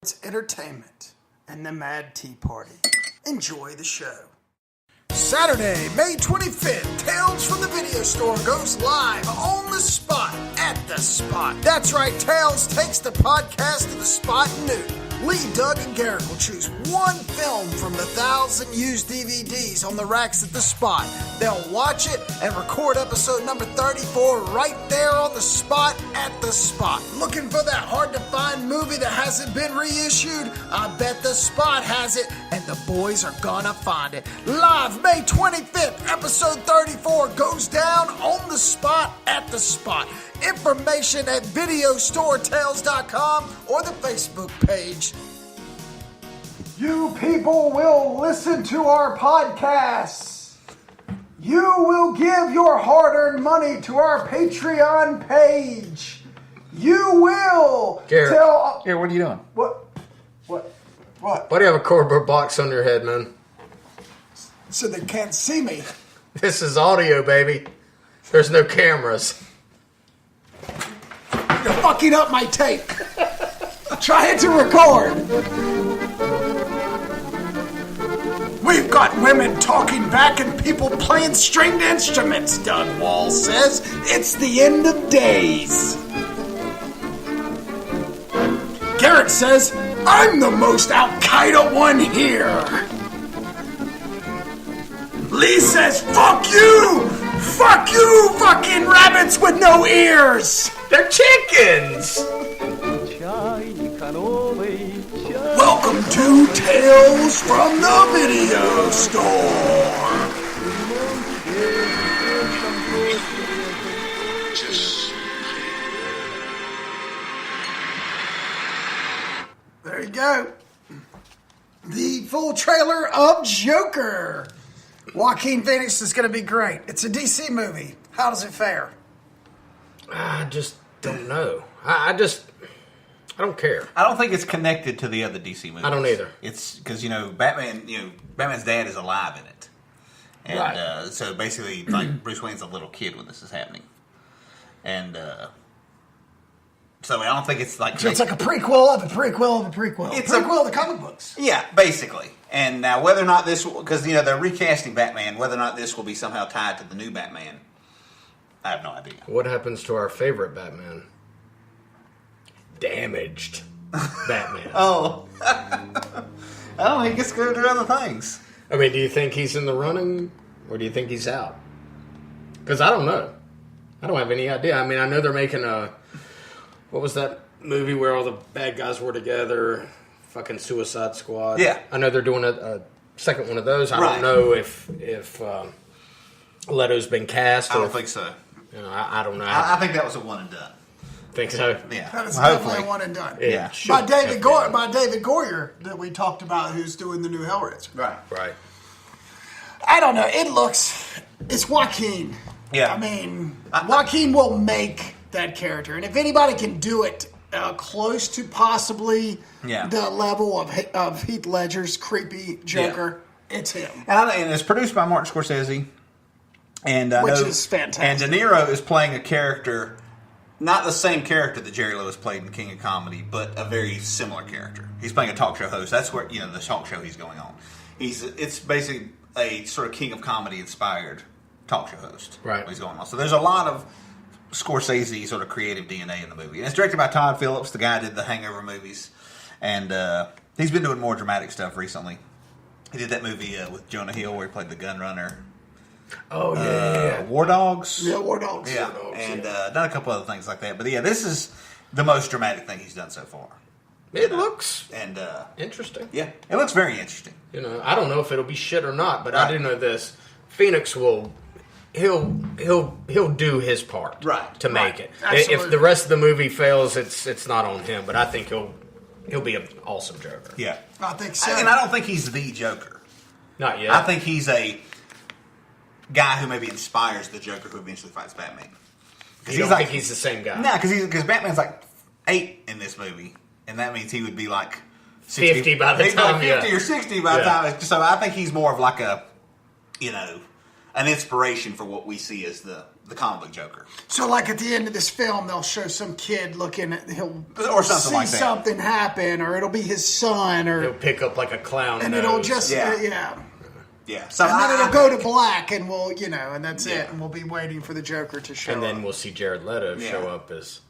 It's entertainment and the Mad Tea Party. Enjoy the show. Saturday, May 25th, Tales from the Video Store goes live on the spot, at the spot. That's right, Tales takes the podcast to the spot new. Lee, Doug, and Garrick will choose one film from the 1,000 used DVDs on the racks at the spot. They'll watch it and record episode number 34 right there on the spot at the spot. Looking for that hard-to-find movie that hasn't been reissued? I bet the spot has it, and the boys are gonna find it. Live May 25th, episode 34 goes down on the spot at the spot. Information at videostoretales.com or the Facebook page. You people will listen to our podcasts. You will give your hard-earned money to our Patreon page. You will Garrick, tell... Here, what are you doing? What? Why do you have a cardboard box on your head, man? So they can't see me. This is audio, baby. There's no cameras. You're fucking up my tape. Try to record. We've got women talking back and people playing stringed instruments, Doug Wall says. It's the end of days. Garrett says, I'm the most Al-Qaeda one here. Lee says, fuck you! Fuck you, fucking rabbits with no ears! They're chickens! Welcome to Tales from the Video Store! There you go. The full trailer of Joker. Joaquin Phoenix is going to be great. It's a DC movie. How does it fare? I just don't know. I don't care. I don't think it's connected to the other DC movies. I don't either. It's because Batman's dad is alive in it, and Right. So basically, like Bruce Wayne's a little kid when this is happening, and so I don't think it's like So it's like a prequel of a prequel of a prequel. It's a prequel of the comic books. yeah, basically. And now whether or not this, because they're recasting Batman, whether or not this will be somehow tied to the new Batman, I have no idea. What happens to our favorite Batman? Damaged Batman. Oh, I don't think it's going to do other things. I mean, do you think he's in the running, or do you think he's out? Because I don't know. I don't have any idea. I mean, I know they're making what was that movie where all the bad guys were together? Fucking Suicide Squad. Yeah. I know they're doing a second one of those. I Right. don't know if Leto's been cast. I or don't if, think so. You know, I don't know. I think that was a one and done. think so. Yeah, That is hopefully. definitely one and done. Yeah. By David Goyer that we talked about, who's doing the new Hellraiser. Right. Right. I don't know. It's Joaquin. Yeah. I mean, Joaquin will make that character, and if anybody can do it close to possibly the level of Heath Ledger's creepy Joker, it's him. And it's produced by Martin Scorsese, and Which is fantastic. And De Niro is playing a character, not the same character that Jerry Lewis played in King of Comedy, but a very similar character. He's playing a talk show host. That's where the talk show he's going on. It's basically a sort of King of Comedy inspired talk show host. Right. What he's going on. So there's a lot of Scorsese sort of creative DNA in the movie. And it's directed by Todd Phillips, the guy who did the Hangover movies. And he's been doing more dramatic stuff recently. He did that movie with Jonah Hill where he played the gun runner. Oh, yeah. War Dogs? Yeah, War Dogs. Yeah. War Dogs, And done a couple other things like that. But yeah, this is the most dramatic thing he's done so far. It looks and interesting. Yeah, it looks very interesting. I don't know if it'll be shit or not, but I do know this. Phoenix he'll do his part to make it. Absolutely. If the rest of the movie fails, it's not on him, but I think he'll be an awesome Joker. Yeah. I think so. And I don't think he's the Joker. Not yet. I think he's a guy who maybe inspires the Joker who eventually fights Batman. You don't think he's the same guy? No, because Batman's like 8 in this movie, and that means he would be like 60, 50 by the time, 50 or 60 by the time. So I think he's more of like a, an inspiration for what we see as the the comic book Joker. So, like at the end of this film, they'll show some kid looking at or something see like that. something happen, or it'll be his son, or He'll pick up like a clown and nose. it'll just Yeah. So and then it'll go to black, and we'll and that's it, and we'll be waiting for the Joker to show and then up. we'll see Jared Leto show up as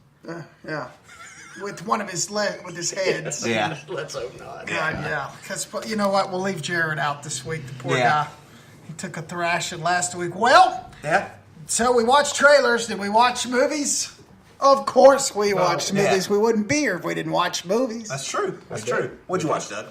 With one of his with his heads. Yeah. Let's hope not. God, because you know what, we'll leave Jared out this week. The poor guy, he took a thrashing last week. Well, so we watched trailers. Did we watch movies? Of course we watched movies. We wouldn't be here if we didn't watch movies. That's true. That's true. What'd you watch, Doug?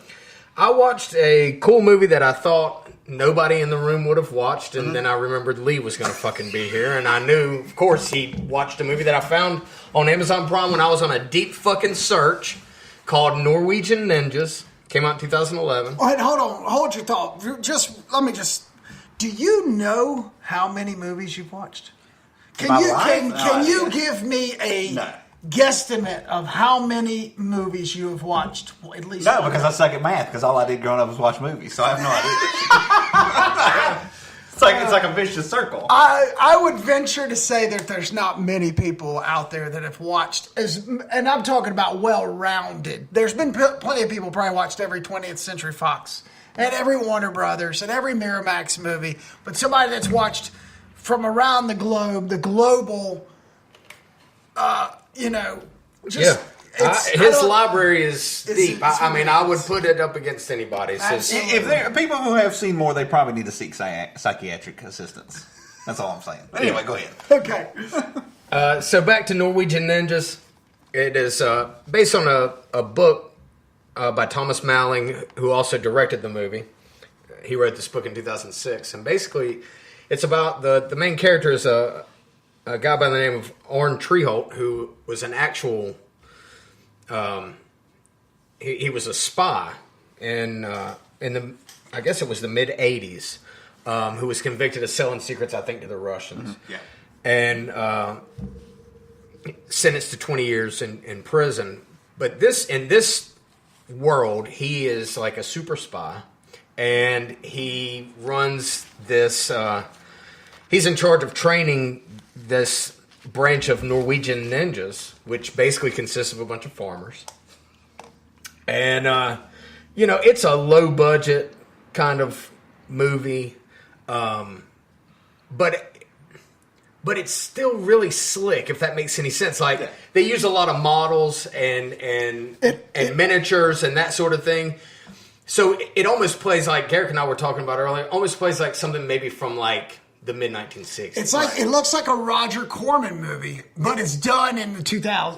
I watched a cool movie that I thought nobody in the room would have watched, and then I remembered Lee was going to fucking be here, and I knew, of course, he watched a movie that I found on Amazon Prime when I was on a deep fucking search called Norwegian Ninjas. Came out in 2011. Wait, hold on. Hold your thought. Do you know how many movies you've watched? Can you give me a guesstimate of how many movies you have watched? At least no, because I suck at math. Because all I did growing up was watch movies, so I have no idea. It's like a vicious circle. I would venture to say that there's not many people out there that have watched and I'm talking about well-rounded. There's been plenty of people probably watched every 20th Century Fox and every Warner Brothers and every Miramax movie, but somebody that's watched from around the globe, the global, His library is deep. I would put it up against anybody's. If there are people who have seen more, they probably need to seek psychiatric assistance. That's all I'm saying. But anyway, go ahead. Okay. So back to Norwegian Ninjas. It is based on a book by Thomas Malling, who also directed the movie. He wrote this book in 2006, and basically, it's about the main character is a guy by the name of Orn Treholt, who was an actual. He was a spy in the I guess it was the mid '80s, who was convicted of selling secrets, I think, to the Russians, and sentenced to 20 years in prison. But in this world, he is like a super spy, and he runs this. He's in charge of training this branch of Norwegian ninjas, which basically consists of a bunch of farmers. And, it's a low budget kind of movie. But it's still really slick, if that makes any sense. Like, they use a lot of models and miniatures and that sort of thing. So it almost plays like Garrick and I were talking about earlier, almost plays like something maybe from like the mid-1960s. It's like it looks like a Roger Corman movie, but it's done in the 2000s.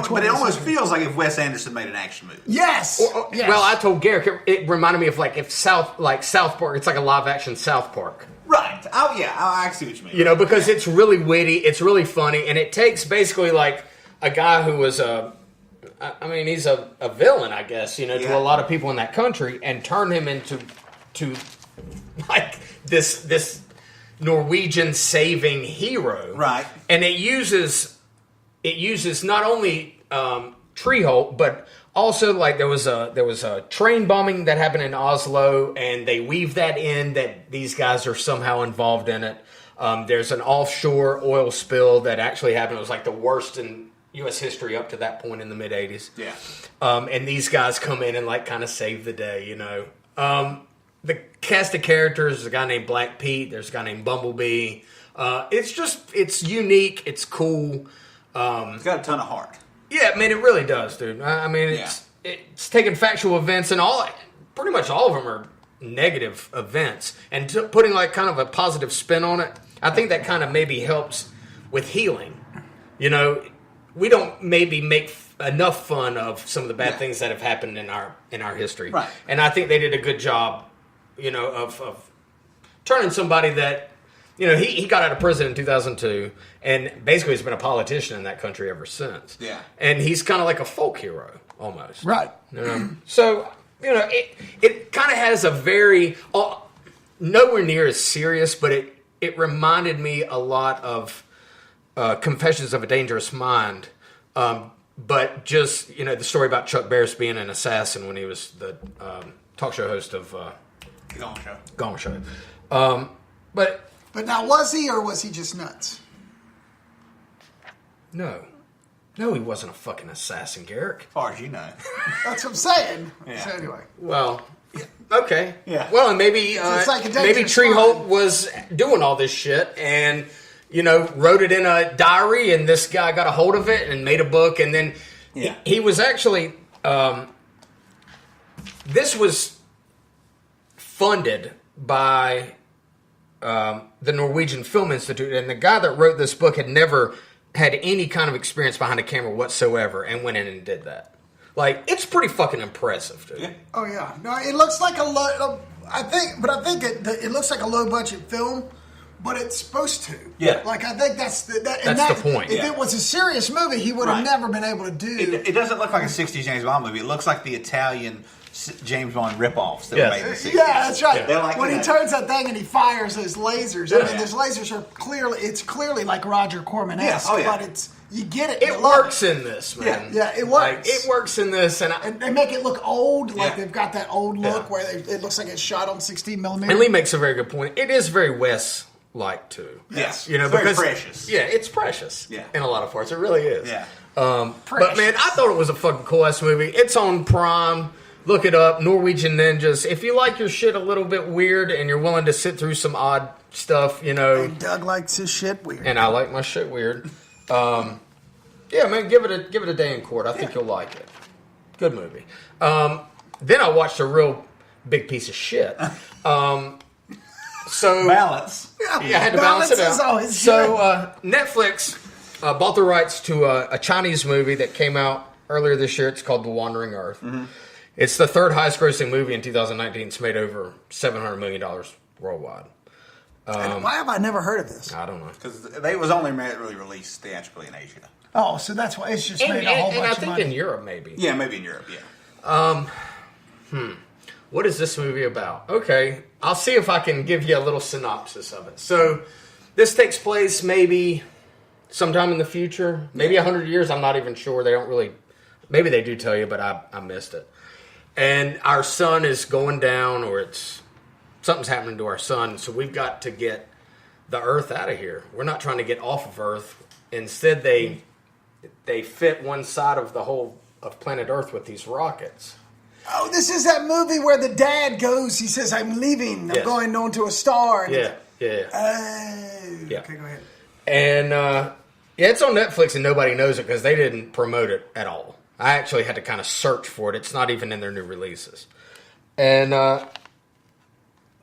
But it almost feels like if Wes Anderson made an action movie. Yes. Yes. Well, I told Garrick it reminded me of like if South Park. It's like a live-action South Park. Right. Oh yeah, I see what you mean. Because it's really witty, it's really funny, and it takes basically like a guy who was he's a villain, I guess, to a lot of people in that country, and turn him into like this Norwegian saving hero, right? And it uses not only Treholt, but also like there was a train bombing that happened in Oslo, and they weave that in that these guys are somehow involved in it. There's an offshore oil spill that actually happened. It was like the worst in U.S. history up to that point in the mid '80s. Yeah, and these guys come in and like kind of save the day, The cast of characters, there's a guy named Black Pete, there's a guy named Bumblebee. It's unique, it's cool. It's got a ton of heart. Yeah, it really does, dude. It's taking factual events, and pretty much all of them are negative events, and putting like kind of a positive spin on it. I think that kind of maybe helps with healing. We don't maybe make enough fun of some of the bad things that have happened in our history, right? And I think they did a good job. Of turning somebody that, he got out of prison in 2002, and basically he's been a politician in that country ever since. Yeah. And he's kind of like a folk hero, almost. Right. So, it kind of has a very, nowhere near as serious, but it reminded me a lot of Confessions of a Dangerous Mind, but just, the story about Chuck Barris being an assassin when he was the talk show host of... Gone Show. But now, was he or was he just nuts? No, he wasn't a fucking assassin, Garrick. As far as you know. That's what I'm saying. Yeah. So anyway. Well, okay. Yeah. Well, and maybe maybe Treeholt was doing all this shit and, wrote it in a diary, and this guy got a hold of it and made a book, and then he was actually this was funded by the Norwegian Film Institute, and the guy that wrote this book had never had any kind of experience behind a camera whatsoever, and went in and did that. Like, it's pretty fucking impressive, dude. Yeah. Oh yeah, no, it looks like a low. I think it looks like a low budget film, but it's supposed to. Yeah. Like, I think that's the point. If it was a serious movie, he would have never been able to do. It doesn't look like a '60s James Bond movie. It looks like the Italian James Bond ripoffs that were made in the '60s. Yeah, that's right. Yeah. Like when he turns that thing and he fires those lasers, I mean, those lasers are clearly like Roger Corman-esque, but you get it. It works in this, man. Yeah, it works. Like, it works in this, and they make it look old, like they've got that old look where it looks like it's shot on 16 millimeter. And Lee makes a very good point. It is very Wes-like too. Yes, it's very precious. Yeah, it's precious. Yeah. In a lot of parts, it really is. Yeah. But man, I thought it was a fucking cool ass movie. It's on Prime. Look it up, Norwegian Ninjas. If you like your shit a little bit weird and you're willing to sit through some odd stuff, And Doug likes his shit weird. And I like my shit weird. Yeah, man, give it a day in court. I think you'll like it. Good movie. Then I watched a real big piece of shit. So balance. Yeah, I had to balance it out. So Netflix bought the rights to a Chinese movie that came out earlier this year. It's called The Wandering Earth. Mm-hmm. It's the third highest grossing movie in 2019. It's made over $700 million worldwide. And why have I never heard of this? I don't know. Because it was only really released theatrically in Asia. Oh, so that's why it's just made a whole bunch of money. And I think in Europe, maybe. Yeah, maybe in Europe, yeah. What is this movie about? Okay, I'll see if I can give you a little synopsis of it. So, this takes place maybe sometime in the future, maybe 100 years. I'm not even sure. They don't really. Maybe they do tell you, but I missed it. And our sun is going down, or something's happening to our sun. So we've got to get the Earth out of here. We're not trying to get off of Earth. Instead, they fit one side of the whole of planet Earth with these rockets. Oh, this is that movie where the dad goes. He says, "I'm leaving. I'm going on to a star." And yeah. Okay, go ahead. And it's on Netflix, and nobody knows it because they didn't promote it at all. I actually had to kind of search for it. It's not even in their new releases. And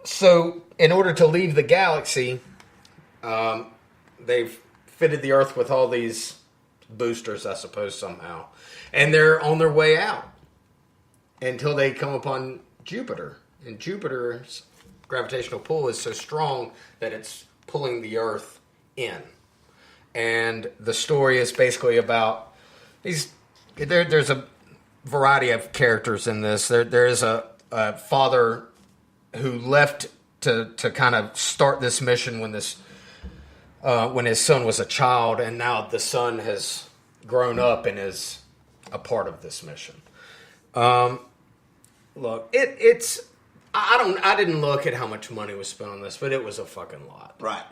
so, in order to leave the galaxy, they've fitted the Earth with all these boosters, I suppose, somehow. And they're on their way out until they come upon Jupiter. And Jupiter's gravitational pull is so strong that it's pulling the Earth in. And the story is basically about these... There's a variety of characters in this. There is a father who left to kind of start this mission when his son was a child, and now the son has grown up and is a part of this mission. Look, it's I didn't look at how much money was spent on this, but it was a fucking lot. Right.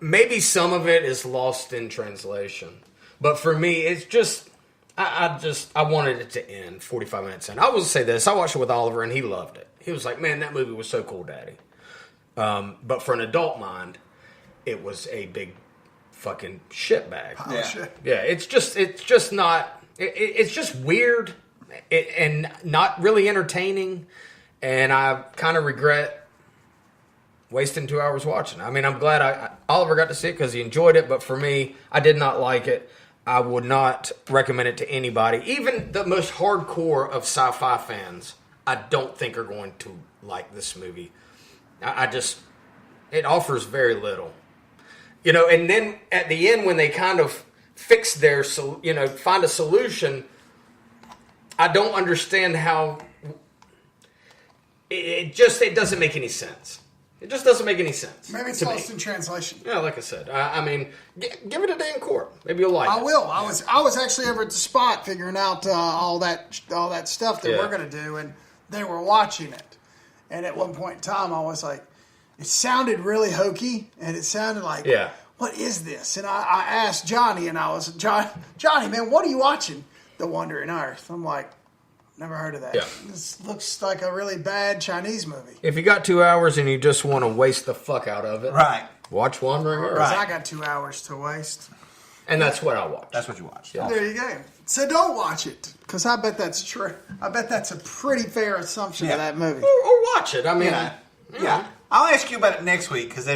Maybe some of it is lost in translation. But for me, it's just, I wanted it to end 45 minutes in. I will say this, I watched it with Oliver and he loved it. He was like, man, that movie was so cool, Daddy. But for an adult mind, it was a big fucking shitbag. Oh, shit. Yeah, it's just not, it's just weird and not really entertaining. And I kind of regret wasting 2 hours watching. I mean, I'm glad Oliver got to see it because he enjoyed it. But for me, I did not like it. I would not recommend it to anybody. Even the most hardcore of sci-fi fans, I don't think are going to like this movie. It offers very little. And then at the end when they kind of fix find a solution, I don't understand how it doesn't make any sense. It just doesn't make any sense. Maybe it's lost in translation. Yeah, like I said. I mean, give it a day in court. Maybe you'll like it. I will. I was actually over at the spot figuring out all that stuff that we're going to do, and they were watching it. And at one point in time, I was like, it sounded really hokey, and it sounded like, what is this? And I asked Johnny, and I was, Johnny, man, what are you watching? The Wandering Earth. I'm like, never heard of that. Yeah. This looks like a really bad Chinese movie. If you got 2 hours and you just want to waste the fuck out of it, Right. watch Wandering Earth. Because I got 2 hours to waste. And that's what I watch. That's what you watch. Yeah. There you go. So don't watch it, because I bet that's true. I bet that's a pretty fair assumption of that movie. Or watch it. I mean, Yeah. I'll ask you about it next week, because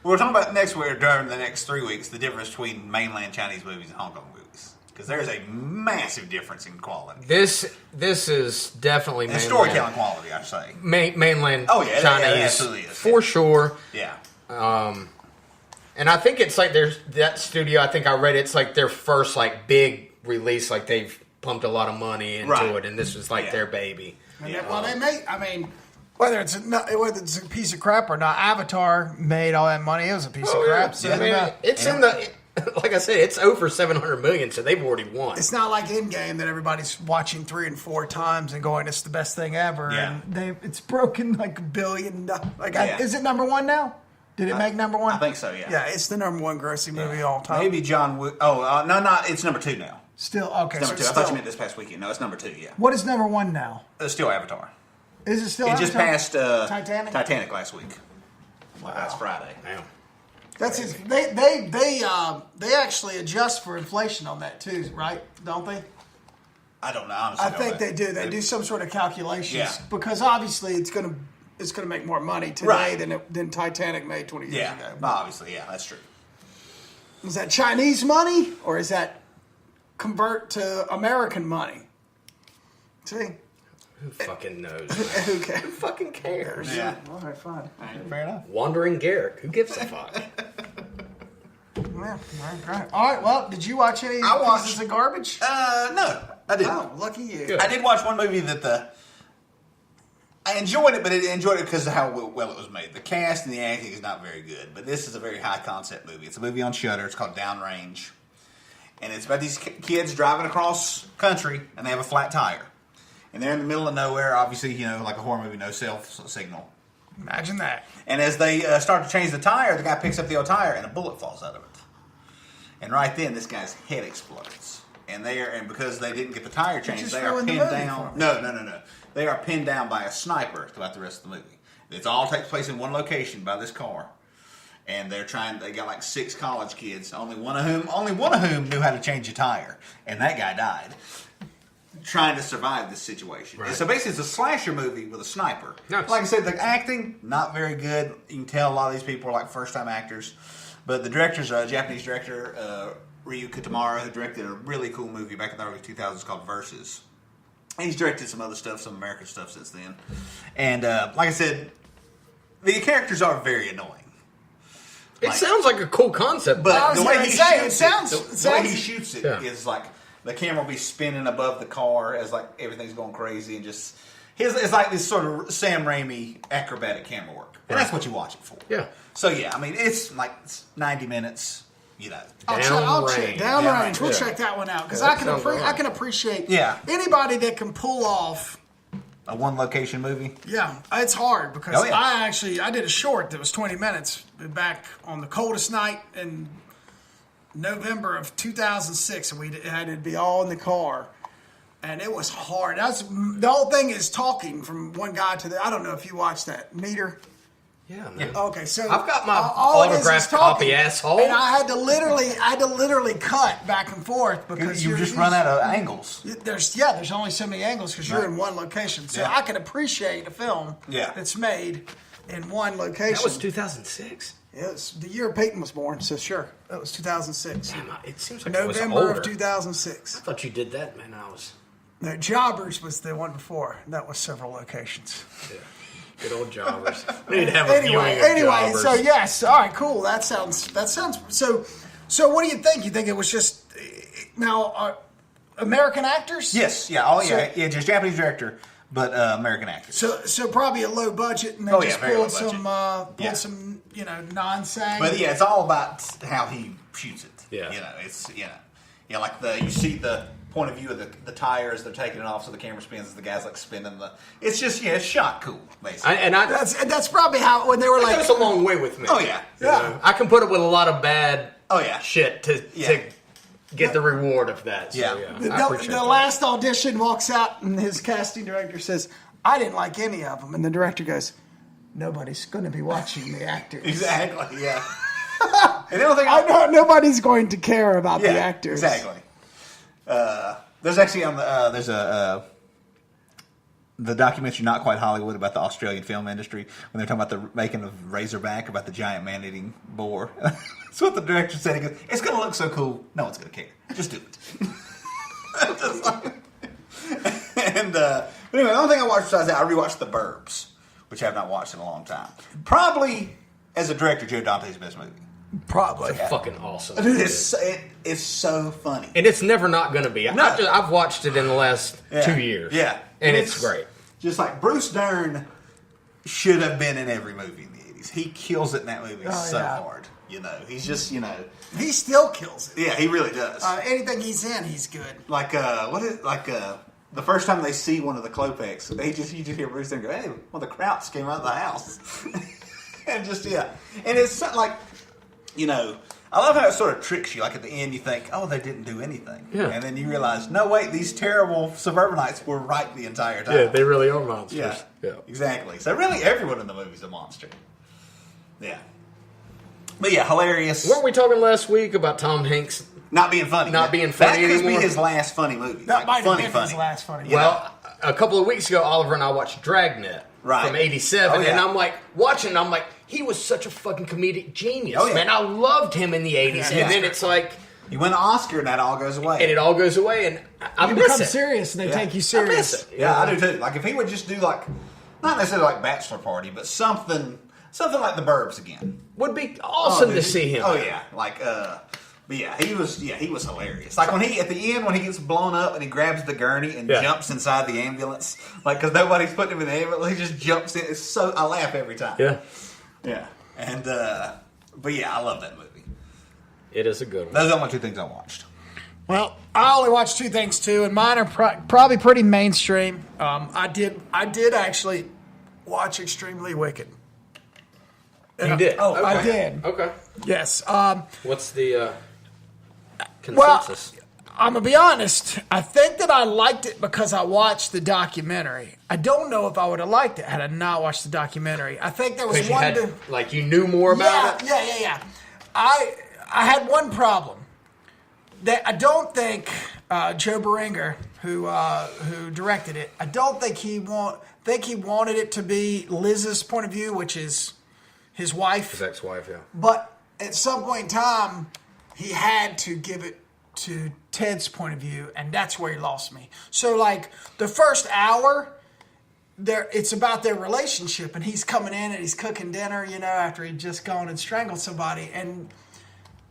we're talking about next week during the next 3 weeks, the difference between mainland Chinese movies and Hong Kong movies. Because there's a massive difference in quality. This is definitely And storytelling quality, I'd say. Mainland Chinese. Chinese, It absolutely is. for sure. Yeah. And I think it's like that studio. I think I read it's like their first like big release. Like they've pumped a lot of money into it, and this was like their baby. Well, they made. I mean, whether it's a piece of crap or not, Avatar made all that money. It was a piece of crap. So I mean, it's in the. Like I said, it's over 700 million, so they've already won. It's not like Endgame that everybody's watching 3 and 4 times and going, "It's the best thing ever." Yeah. And it's broken like $1 billion. Is it number 1 now? Did it make number 1? I think so, yeah. Yeah, it's the number 1 grossing movie of all time. Maybe John Wick. Oh, no, it's number 2 now. Still, okay. It's number 2. I thought you meant this past weekend. No, it's number 2, yeah. What is number 1 now? It's still Avatar. Is it still It just Avatar? passed Titanic last week. Wow. Last Friday. Damn. That's it. They actually adjust for inflation on that too, right? Don't they? I don't know. Honestly, I think they do. They do some sort of calculations because obviously it's gonna make more money today than Titanic made 20 years ago. Obviously, yeah, that's true. Is that Chinese money or is that convert to American money? See, Who fucking knows? who cares? Who fucking cares? Yeah. All right, fine. Fair enough. Wandering Garrick. Who gives a fuck? Yeah, all right. Well, did you watch any pieces of garbage? No, I didn't. Oh, lucky you. Good. I did watch one movie that I enjoyed it, but I enjoyed it because of how well it was made. The cast and the acting is not very good, but this is a very high concept movie. It's a movie on Shudder. It's called Downrange, and it's about these kids driving across country, and they have a flat tire, and they're in the middle of nowhere. Obviously, like a horror movie, no cell signal. Imagine that. And as they start to change the tire, the guy picks up the old tire, and a bullet falls out of it. And right then, this guy's head explodes. And because they didn't get the tire changed, they are pinned down. No. They are pinned down by a sniper throughout the rest of the movie. It all takes place in one location by this car. And they got like 6 college kids, only one of whom knew how to change a tire. And that guy died. Trying to survive this situation. Right. So basically it's a slasher movie with a sniper. Nice. Like I said, the acting, not very good. You can tell a lot of these people are like first-time actors. But the director's a Japanese director, Ryu Kitamura, who directed a really cool movie back in the early 2000s called Versus. And he's directed some other stuff, some American stuff since then. And like I said, the characters are very annoying. It sounds like a cool concept. But the way he shoots it is like the camera will be spinning above the car as like everything's going crazy and just... It's like this sort of Sam Raimi acrobatic camera work. And that's what you watch it for. Yeah. So, yeah, I mean, it's 90 minutes, Downrange. We'll check that one out. Because I can appreciate anybody that can pull off a one-location movie. Yeah, it's hard because I did a short that was 20 minutes back on the coldest night in November of 2006. And we had to be all in the car. And it was hard. The whole thing is talking from one guy to the... I don't know if you watched that. Meter? Yeah, man. Okay, so I've got my autographed copy, asshole. And I had to literally cut back and forth because you just run out of angles. There's only so many angles because you're in one location. So I can appreciate a film that's made in one location. That was 2006. It was the year Peyton was born, so sure, that was 2006. Damn, it seems like November of 2006. I thought you did that, man. No, Jobbers was the one before. That was several locations. Yeah. Good old Jobbers. We need to have a viewing of Jobbers. So yes, all right, cool. That sounds. So what do you think? You think it was just American actors? Yes, just Japanese director, but American actors. So probably a low budget, and they just pulled some non-SAG. But it's all about how he shoots it. Yeah, it's like you see the point of view of the tires. They're taking it off, so the camera spins as the guy's like spinning the. It's just it's shot cool, basically. That's probably how when they were like. That goes a long way with me. Oh yeah, yeah. I can put up with a lot of bad. Shit to get the reward of that. So, The last audition walks out and his casting director says, "I didn't like any of them," and the director goes, "Nobody's going to be watching the actors." Exactly. Yeah. And the other thing nobody's going to care about the actors. Exactly. There's actually the documentary Not Quite Hollywood about the Australian film industry when they're talking about the making of Razorback about the giant man-eating boar. That's what the director said. He goes, "It's going to look so cool. No one's going to care. Just do it." But anyway, the only thing I watched besides that, I rewatched The Burbs, which I have not watched in a long time. Probably, as a director, Joe Dante's best movie. Probably. It's fucking awesome. Dude, it's so funny. And it's never not going to be. No. I've watched it in the last 2 years. Yeah. And it's great. Just like Bruce Dern should have been in every movie in the 80s. He kills it in that movie hard. He's just, He still kills it. Yeah, he really does. Anything he's in, he's good. Like, the first time they see one of the Klopeks, you just hear Bruce Dern go, "Hey, well, the Krauts came out of the house." And just, And it's like, I love how it sort of tricks you. Like at the end, you think, "Oh, they didn't do anything," and then you realize, no, wait, these terrible suburbanites were right the entire time. Yeah, they really are monsters. Yeah, exactly. So really, everyone in the movie's a monster. Yeah, but hilarious. Weren't we talking last week about Tom Hanks not being funny? Not being funny that anymore. That could be his last funny movie. That might have been his last funny movie. Well, a couple of weeks ago, Oliver and I watched Dragnet from '87, and I'm like watching. I'm like, he was such a fucking comedic genius, man. I loved him in the '80s, and then it's like you win an Oscar, and that all goes away, and it all goes away, and I miss it. Serious, and they take you serious. I miss it. Yeah, I do too. Like if he would just do like, not necessarily like Bachelor Party, but something like The Burbs again would be awesome to see him. Oh yeah, like but he was hilarious. Like when at the end when he gets blown up and he grabs the gurney and jumps inside the ambulance, like because nobody's putting him in the ambulance, he just jumps in. It's so I laugh every time. Yeah, and but I love that movie. It is a good one. Those are my two things I watched. Well, I only watched two things too, and mine are probably pretty mainstream. I did actually watch Extremely Wicked. You did? Oh, okay. I did. Okay. Yes. What's the consensus? Well, I'm going to be honest. I think that I liked it because I watched the documentary. I don't know if I would have liked it had I not watched the documentary. I think there was one... you knew more about it? Yeah. I had one problem. That I don't think Joe Beringer, who directed it, I don't think he wanted it to be Liz's point of view, which is his wife. His ex-wife, yeah. But at some point in time, he had to give it to Ted's point of view, and that's where he lost me. So, like, the first hour, it's about their relationship, and he's coming in and he's cooking dinner, after he'd just gone and strangled somebody, and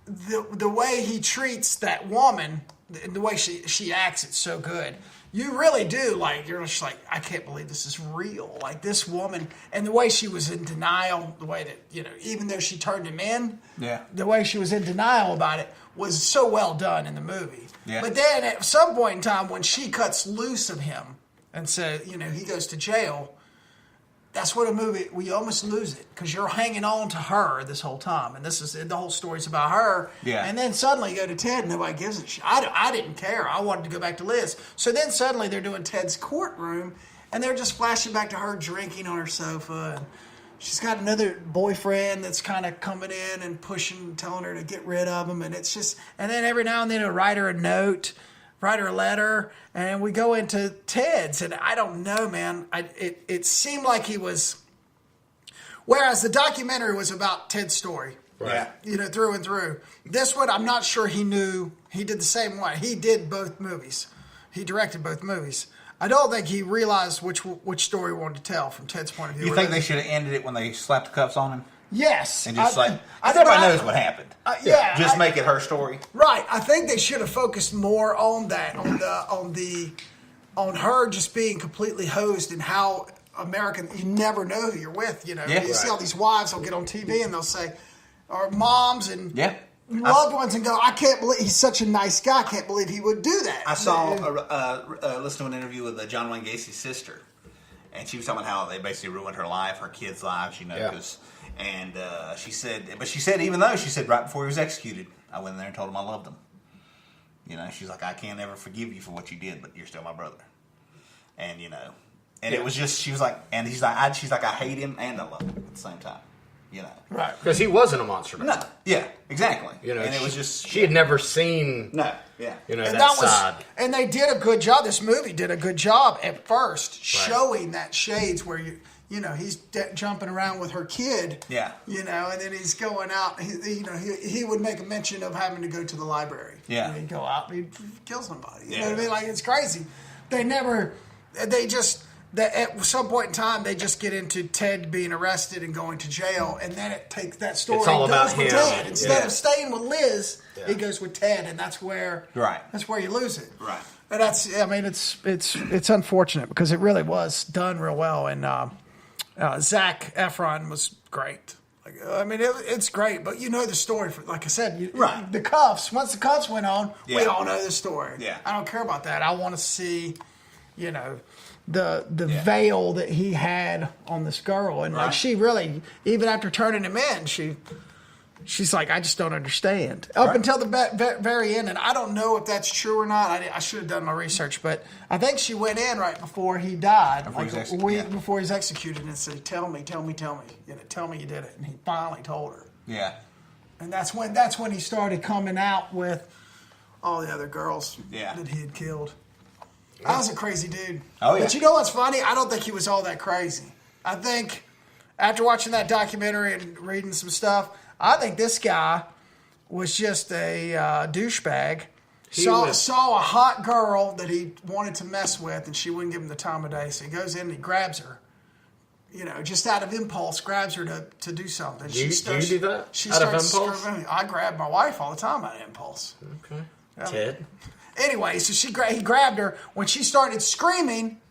the way he treats that woman, the way she acts, it's so good. You really do, you're just like, I can't believe this is real. Like, this woman, and the way she was in denial, the way that, even though she turned him in, the way she was in denial about it was so well done in the movie. Yeah. But then at some point in time, when she cuts loose of him and says, he goes to jail, that's what a movie, we almost lose it because you're hanging on to her this whole time. And the whole story's about her. Yeah. And then suddenly you go to Ted and nobody gives a shit. I didn't care. I wanted to go back to Liz. So then suddenly they're doing Ted's courtroom and they're just flashing back to her drinking on her sofa. And she's got another boyfriend that's kind of coming in and pushing, telling her to get rid of him. And it's just, and then every now and then he'll write her a note, write her a letter, and we go into Ted's, and I don't know, man. It seemed like he was, whereas the documentary was about Ted's story, right? Through and through. This one, I'm not sure he knew. He did the same way. He did both movies. He directed both movies. I don't think he realized which story he wanted to tell from Ted's point of view. You think they should have ended it when they slapped the cuffs on him? Yes. And just everybody knows what happened. Just make it her story. Right. I think they should have focused more on that, on her just being completely hosed and how American, you never know who you're with, You see all these wives will get on TV and they'll say, or moms and loved ones and go, I can't believe he's such a nice guy. I can't believe he would do that. I saw, listened to an interview with John Wayne Gacy's sister, and she was talking about how they basically ruined her life, her kids' lives, because, and she said, even though, she said, right before he was executed, I went in there and told him I loved him. She's like, I can't ever forgive you for what you did, but you're still my brother. And, it was just, she was like, and she's like, I hate him and I love him at the same time. Right. Because he wasn't a monster. No. Yeah, exactly. And it was just... She had never seen... No, yeah. That side. And they did a good job. This movie did a good job at first showing that shades where he's jumping around with her kid. Yeah. And then he's going out. He would make a mention of having to go to the library. Yeah. He'd go out and he'd kill somebody. You know Yeah. what I mean? Like, it's crazy. At some point in time, they just get into Ted being arrested and going to jail, and then it takes that story. It's all about goes with him. Ted. Instead of staying with Liz, it goes with Ted, and that's where you lose it. Right. And it's unfortunate because it really was done real well, and Zac Efron was great. It's great, but the story. Like I said, the cuffs. Once the cuffs went on, we all know the story. Yeah. I don't care about that. I want to see, the veil that he had on this girl, and like she really, even after turning him in, she's like, I just don't understand up until the very end, and I don't know if that's true or not. I should have done my research, but I think she went in right before he died, a week before he's executed, and said, tell me, tell me you did it, and he finally told her. Yeah. And that's when he started coming out with all the other girls that he had killed. I was a crazy dude. Oh, yeah. But you know what's funny? I don't think he was all that crazy. I think after watching that documentary and reading some stuff, I think this guy was just a douchebag. Saw a hot girl that he wanted to mess with, and she wouldn't give him the time of day. So he goes in and he grabs her. Just out of impulse, grabs her to do something. Do you do that? Out of impulse? I grab my wife all the time out of impulse. Okay. Ted? Anyway, so he grabbed her. When she started screaming,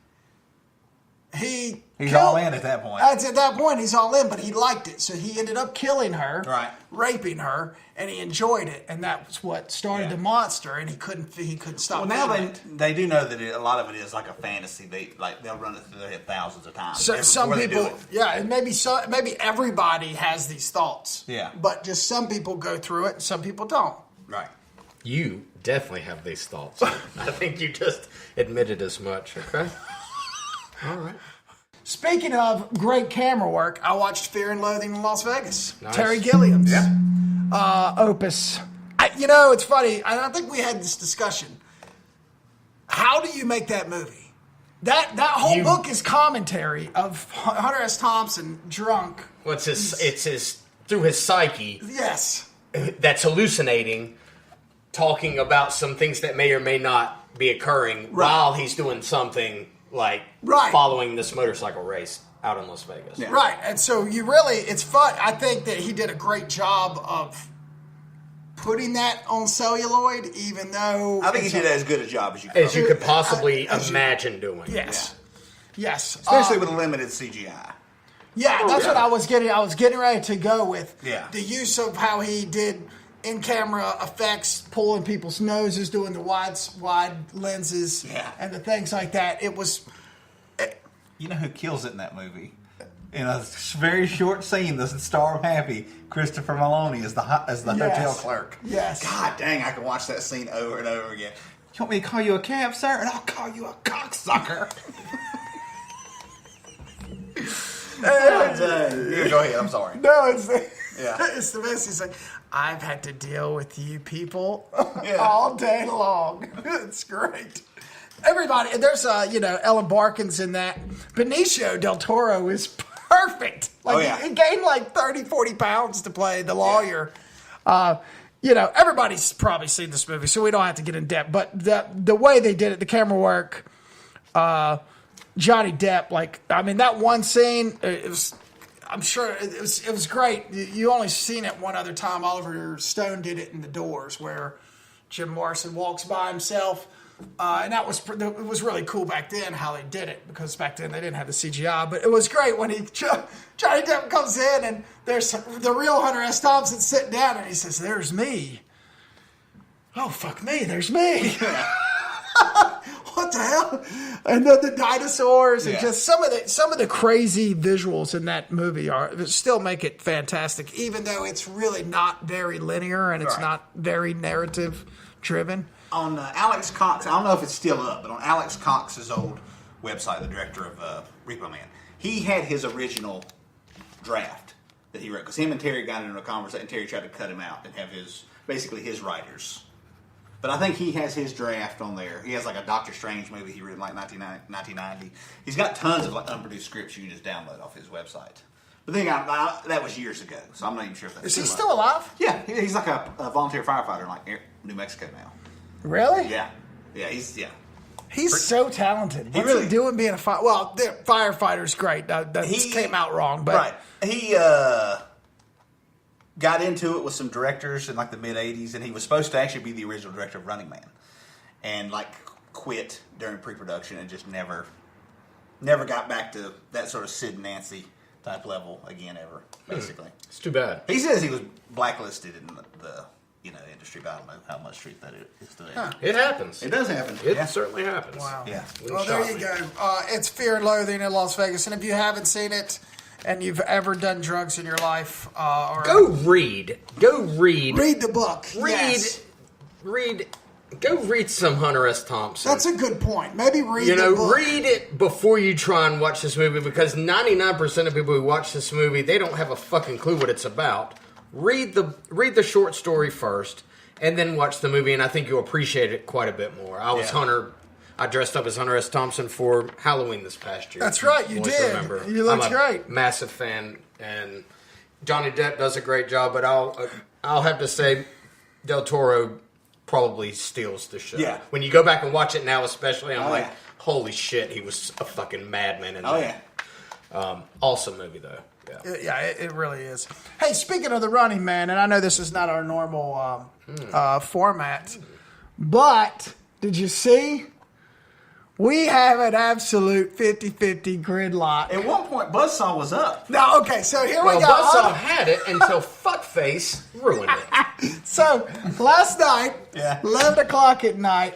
he's all in at that point. At that point, he's all in, but he liked it. So he ended up killing her, raping her, and he enjoyed it. And that's what started the monster, and he couldn't stop. Well, now they do know that a lot of it is like a fantasy. They'll run it through their head thousands of times. So some people, and maybe everybody has these thoughts. Yeah. But just some people go through it, and some people don't. Right. You definitely have these thoughts. I think you just admitted as much. Okay. All right. Speaking of great camera work, I watched Fear and Loathing in Las Vegas. Nice. Terry Gilliam's opus. It's funny. I think we had this discussion. How do you make that movie? That whole book is commentary of Hunter S. Thompson drunk. Well, it's his through his psyche. Yes. That's hallucinating, talking about some things that may or may not be occurring while he's doing something like following this motorcycle race out in Las Vegas. Yeah. Right. And so it's fun. I think that he did a great job of putting that on celluloid, even though... I think he did as good a job as you could possibly imagine doing. Yes. Yeah. Yes. Especially with limited CGI. Yeah, that's what I was getting. I was getting ready to go with the use of how he did in-camera effects, pulling people's noses, doing the wide lenses, and the things like that. It was... You know who kills it in that movie? In a very short scene, the star of Happy, Christopher Maloney, is the hotel clerk. Yes. God dang, I can watch that scene over and over again. You want me to call you a cab, sir? And I'll call you a cocksucker. God dang. Yeah, go ahead, I'm sorry. No, it's the best. He's like, I've had to deal with you people all day long. It's great. Everybody, there's Ellen Barkin's in that. Benicio del Toro is perfect. He gained like 30, 40 pounds to play the lawyer. Everybody's probably seen this movie, so we don't have to get in depth. But the way they did it, the camera work, Johnny Depp, that one scene, I'm sure it was great. You only seen it one other time. Oliver Stone did it in The Doors, where Jim Morrison walks by himself And that was it was really cool back then how they did it, because back then they didn't have the CGI. But it was great when Johnny Depp comes in and there's the real Hunter S. Thompson sitting down and he says, "There's me." Oh, fuck me, there's me. What the hell? And the dinosaurs and just some of the crazy visuals in that movie still make it fantastic, even though it's really not very linear and it's not very narrative driven. On Alex Cox, I don't know if it's still up, but on Alex Cox's old website, the director of Repo Man, he had his original draft that he wrote, because him and Terry got into a conversation, and Terry tried to cut him out and have his writers. But I think he has his draft on there. He has like a Doctor Strange movie he wrote in like 1990. He's got tons of like unproduced scripts you can just download off his website. But then that was years ago, so I'm not even sure if that's Is he still alive? Yeah, he's like a volunteer firefighter in like New Mexico now. Really? Yeah, He's so talented. What's he doing being a firefighter? Well, the firefighter's great. That came out wrong, but he got into it with some directors in like the mid '80s, and he was supposed to actually be the original director of Running Man, and like quit during pre-production and just never got back to that sort of Sid and Nancy type level again ever. Basically, it's too bad. He says he was blacklisted in the industry, but I don't know how much truth that is to that. It happens. It does happen. It certainly happens. Wow. Yeah. Well, there you go. It's Fear and Loathing in Las Vegas, and if you haven't seen it, and you've ever done drugs in your life, go read the book. Go read some Hunter S. Thompson. That's a good point. Maybe read the book. Read it before you try and watch this movie, because 99% of people who watch this movie, they don't have a fucking clue what it's about. Read the short story first, and then watch the movie, and I think you'll appreciate it quite a bit more. I dressed up as Hunter S. Thompson for Halloween this past year. That's right, you did. Remember. You looked great. Massive fan, and Johnny Depp does a great job, but I'll have to say Del Toro probably steals the show. Yeah. When you go back and watch it now, especially, I'm holy shit, he was a fucking madman in that. Awesome movie, though. Yeah, it really is. Hey, speaking of the Running Man, and I know this is not our normal format, but did you see? We have an absolute 50-50 gridlock. At one point, Buzzsaw was up. No, okay, so here we go. Buzzsaw had it until Fuckface ruined it. So last night, 11 o'clock at night,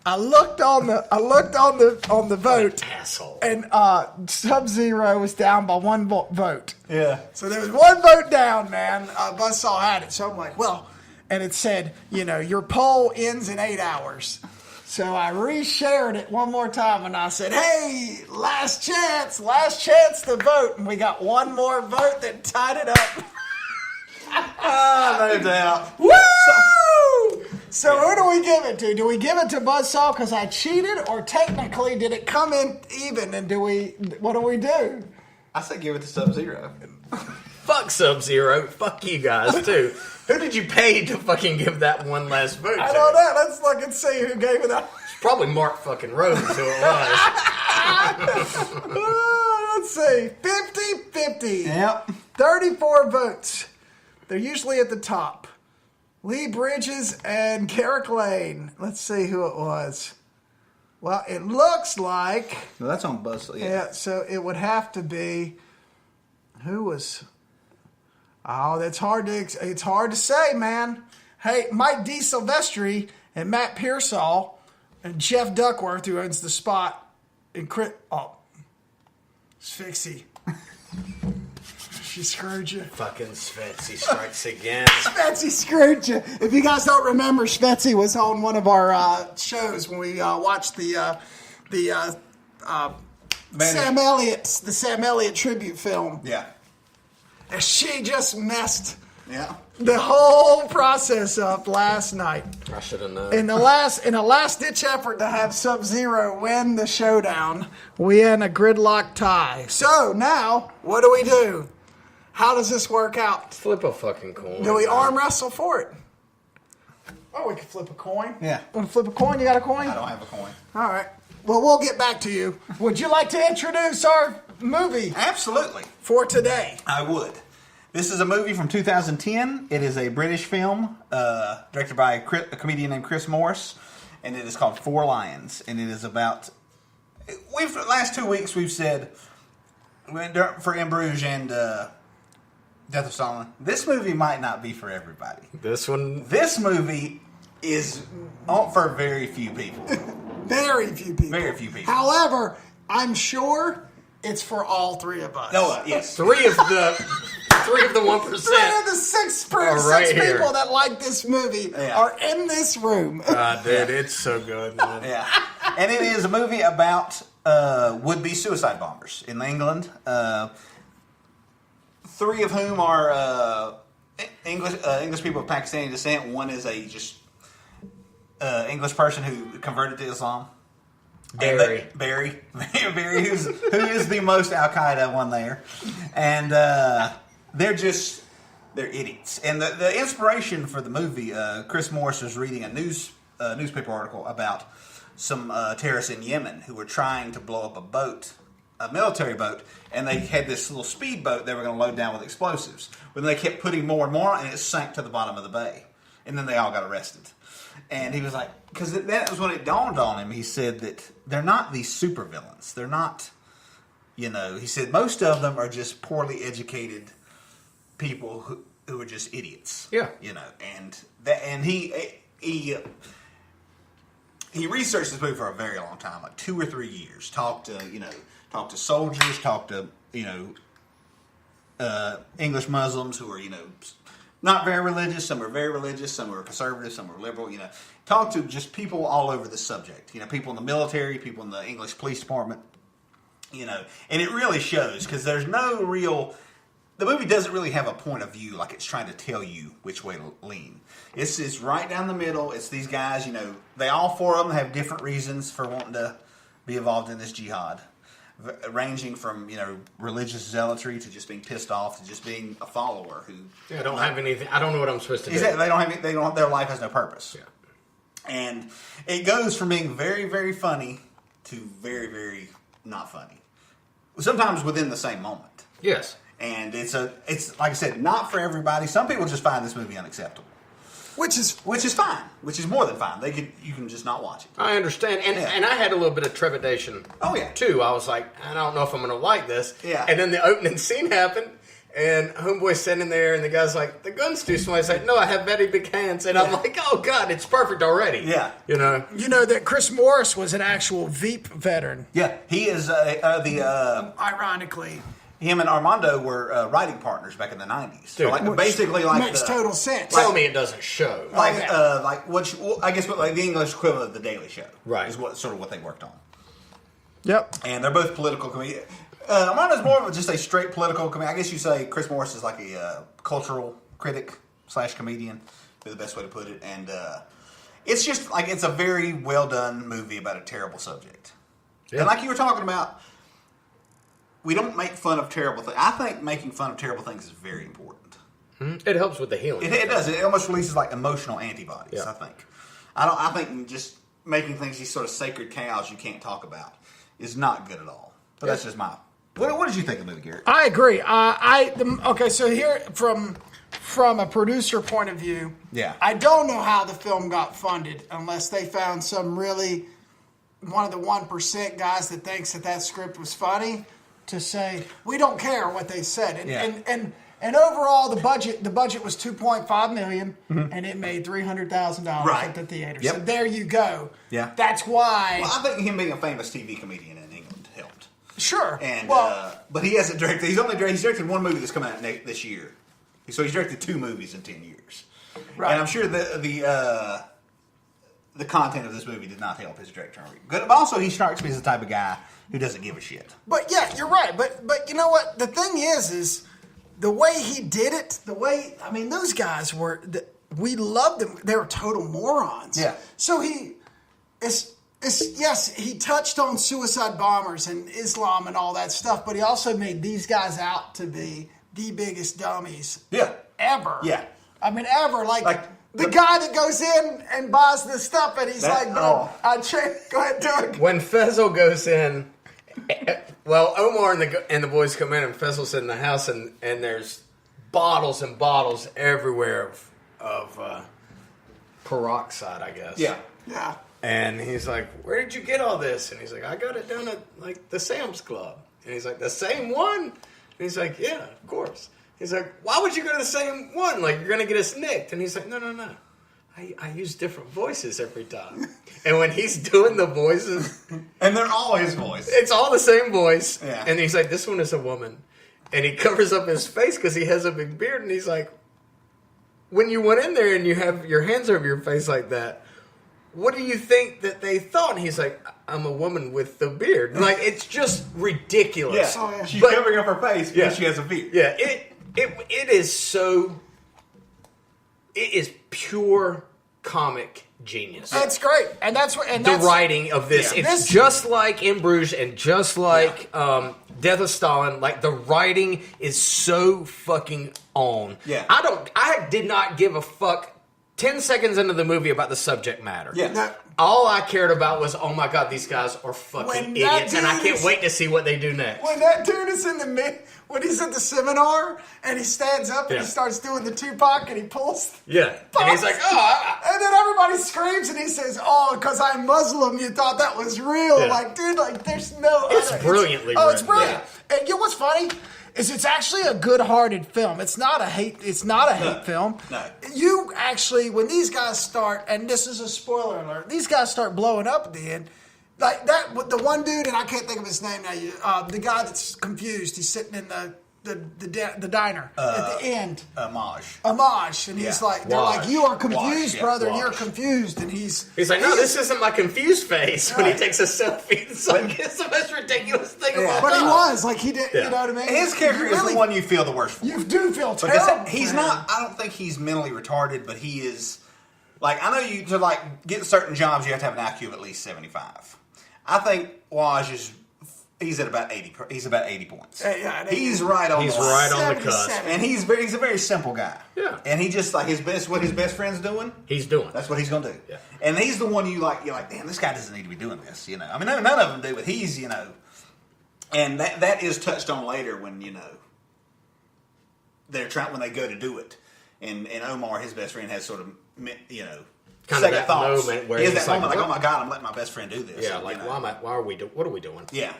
I looked on the vote, asshole, and Sub-Zero was down by one vote. Yeah. So there was one vote down, man. Buzzsaw had it, so I'm like, well, and it said, your poll ends in 8 hours. So I reshared it one more time, and I said, hey, last chance to vote. And we got one more vote that tied it up. No doubt. Woo! So who do we give it to? Do we give it to Buzzsaw because I cheated, or technically did it come in even? And what do we do? I say give it to Sub-Zero. Fuck Sub-Zero. Fuck you guys too. Who did you pay to fucking give that one last vote to? I don't know. Let's look and see who gave it up. It's probably Mark fucking Rhodes who it was. Let's see. 50-50. Yep. 34 votes. They're usually at the top. Lee Bridges and Garrick Lane. Let's see who it was. Well, it looks like... No, that's on Buzzsaw. Yeah, so it would have to be... Who was... Oh, it's hard to say, man. Hey, Mike D. Silvestri and Matt Pearsall and Jeff Duckworth, who owns the spot, and Sphinxy. She screwed you. Fucking Svetsy strikes again. Svetsy screwed you. If you guys don't remember, Svetsy was on one of our shows when we watched the Sam Elliott tribute film. Yeah. And she just messed Yeah. the whole process up last night. I should have known. In a last ditch effort to have Sub-Zero win the showdown, we had a gridlock tie. So now, what do we do? How does this work out? Flip a fucking coin. Do we arm wrestle for it? Oh, we can flip a coin. Yeah. Want to flip a coin? You got a coin? I don't have a coin. All right. Well, we'll get back to you. Would you like to introduce our movie Absolutely. for today? I would. This is a movie from 2010. It is a British film directed by a comedian named Chris Morris. and it is called Four Lions, and it is about. The last 2 weeks we've said for In Bruges and Death of Stalin, this movie might not be for everybody. This movie is for very few people. Very few people. Very few people. However, I'm sure it's for all three of us. No, yes. Three of the 1%. 3 of the 6 people that like this movie are in this room. Dude, it's so good, man. Yeah. And it is a movie about would-be suicide bombers in England. 3 of whom are English people of Pakistani descent. One is a just English person who converted to Islam. Barry, who is the most Al Qaeda one there, and they're idiots. And the inspiration for the movie, Chris Morris was reading a newspaper article about some terrorists in Yemen who were trying to blow up a military boat, and they had this little speedboat they were going to load down with explosives. But they kept putting more and more, and it sank to the bottom of the bay, and then they all got arrested. And he was like, because that was when it dawned on him. He said that they're not these supervillains. They're not, he said most of them are just poorly educated people who are just idiots. Yeah. And he researched this movie for a very long time, like 2 or 3 years. Talked to soldiers, talked to, English Muslims who are, not very religious. Some are very religious. Some are conservative. Some are liberal. Talk to just people all over the subject. People in the military, people in the English police department. And it really shows because there's no real. The movie doesn't really have a point of view like it's trying to tell you which way to lean. It's right down the middle. It's these guys. They all 4 of them have different reasons for wanting to be involved in this jihad. Ranging from religious zealotry to just being pissed off to just being a follower who I don't have anything. I don't know what I'm supposed to do. They don't. Their life has no purpose. Yeah, and it goes from being very very funny to very very not funny. Sometimes within the same moment. Yes, and it's like I said, not for everybody. Some people just find this movie unacceptable. Which is fine. Which is more than fine. You can just not watch it. I understand, and I had a little bit of trepidation. Oh yeah, too. I was like, I don't know if I'm going to like this. Yeah. And then the opening scene happened, and homeboy's sitting there, and the guy's like, the gun's too small. He's like, no, I have very big hands, and I'm like, oh god, it's perfect already. Yeah. You know that Chris Morris was an actual Veep veteran. Yeah, he is ironically. Him and Armando were writing partners back in the 90s. So basically, makes total sense. Tell me it doesn't show. I guess what the English equivalent of the Daily Show, right? Is what they worked on. Yep. And they're both political comedians. Armando's more of just a straight political comedian. I guess you say Chris Morris is like a cultural critic / comedian. Be the best way to put it. And it's just it's a very well done movie about a terrible subject. Yeah. And like you were talking about. We don't make fun of terrible things. I think making fun of terrible things is very important. It helps with the healing. It does. It almost releases emotional antibodies. Yeah. I think. I think just making things these sort of sacred cows you can't talk about is not good at all. But that's just my. What did you think of the movie, Garrick? I agree. Okay. So here, from a producer point of view, I don't know how the film got funded unless they found some really one of the 1% guys that thinks that script was funny. To say we don't care what they said, and overall the budget was $2.5 million, and it made $300,000 at the theater. Yep. So there you go. Yeah, that's why. Well, I think him being a famous TV comedian in England helped. Sure, and but he hasn't directed. He's directed one movie that's coming out this year, so he's directed 2 movies in 10 years. Right, and I'm sure the content of this movie did not help his director. But also, he strikes me as the type of guy who doesn't give a shit. But yeah, you're right. But you know what? The thing is the way he did it. Those guys we loved them. They were total morons. Yeah. So he touched on suicide bombers and Islam and all that stuff, but he also made these guys out to be the biggest dummies. Yeah. Ever. Yeah. Ever. The guy that goes in and buys the stuff, and he's go ahead, Doug. When Faisal goes in, Omar and the boys come in, and Faisal's in the house, and there's bottles and bottles everywhere of peroxide, I guess. Yeah. Yeah. And he's like, where did you get all this? And he's like, I got it down at, like, the Sam's Club. And he's like, the same one? And he's like, yeah, of course. He's like, why would you go to the same one? Like, you're going to get us nicked. And he's like, no. I use different voices every time. And when he's doing the voices... And they're all his voice. It's all the same voice. Yeah. And he's like, this one is a woman. And he covers up his face because he has a big beard. And he's like, when you went in there and you have your hands over your face like that, what do you think that they thought? And he's like, I'm a woman with the beard. Like, it's just ridiculous. Yeah. Oh, yeah. She's covering up her face because she has a beard. Yeah, it is so... It is pure comic genius. That's great, and that's what. And The that's, writing of this, Yeah. it's just like In Bruges and just like Death of Stalin. Like, the writing is so fucking on. Yeah. I did not give a fuck 10 seconds into the movie about the subject matter. Yeah. No. All I cared about was, oh my god, these guys are fucking When that idiots, and I dude can't is- wait to see what they do next. When that dude is in the when he's at the seminar and he stands up and Yeah. he starts doing the Tupac and he pulls. Yeah, and he's like, And then everybody screams and he says, "Oh, because I'm Muslim, you thought that was real." Yeah. Like, dude, like, there's no. It's other- brilliantly Oh, it's written. brilliant. And you know what's funny? Is it's actually a good-hearted film. It's not a hate. It's not a hate film. No. You actually, when these guys start, and this is a spoiler alert, these guys start blowing up at the end. Like that, with the one dude, and I can't think of his name now. The guy that's confused. He's sitting in the diner at the end. Amaj, and he's like, they're Wash. like, you are confused, Wash, brother. Wash. You're confused, and he's like, no, this isn't my confused face when he Right. takes a selfie. It's like, it's the most ridiculous thing of all But he time. was like, he did. Yeah. You know what I mean? His character You is really- the one you feel the worst for. You do feel Because terrible. he's for him. not, I don't think he's mentally retarded, but he is, like, I know you, to, like, get certain jobs, you have to have an IQ of at least 75. I think Waj is, he's at about 80, he's about 80 points. Yeah, he's right on He's the line. right on the cusp. 77. And he's a very simple guy. Yeah. And he just, like, what his best friend's doing, He's doing. that's what he's going to do. Yeah. And he's the one you're like, damn, this guy doesn't need to be doing this, you know. I mean, none of them do, but he's, you know. And that is touched on later when, you know, when they go to do it. And Omar, his best friend, has sort of, you know, Kind of second that thoughts. moment where he has he's that moment like, like, oh my God, I'm letting my best friend do this. Yeah, And, like, you know. what are we doing? Yeah.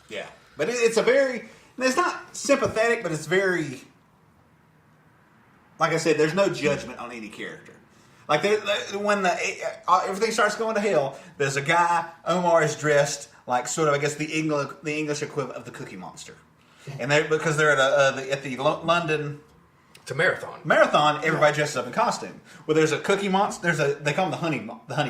Yeah. But it's a very, it's not sympathetic, but it's very, like I said, there's no judgment on any character. Like, when everything starts going to hell, there's a guy, Omar is dressed like sort of, I guess, the English equivalent of the Cookie Monster. And because they're at the London It's a marathon, everybody dresses up in costume. Well, there's a Cookie Monster. They call him the honey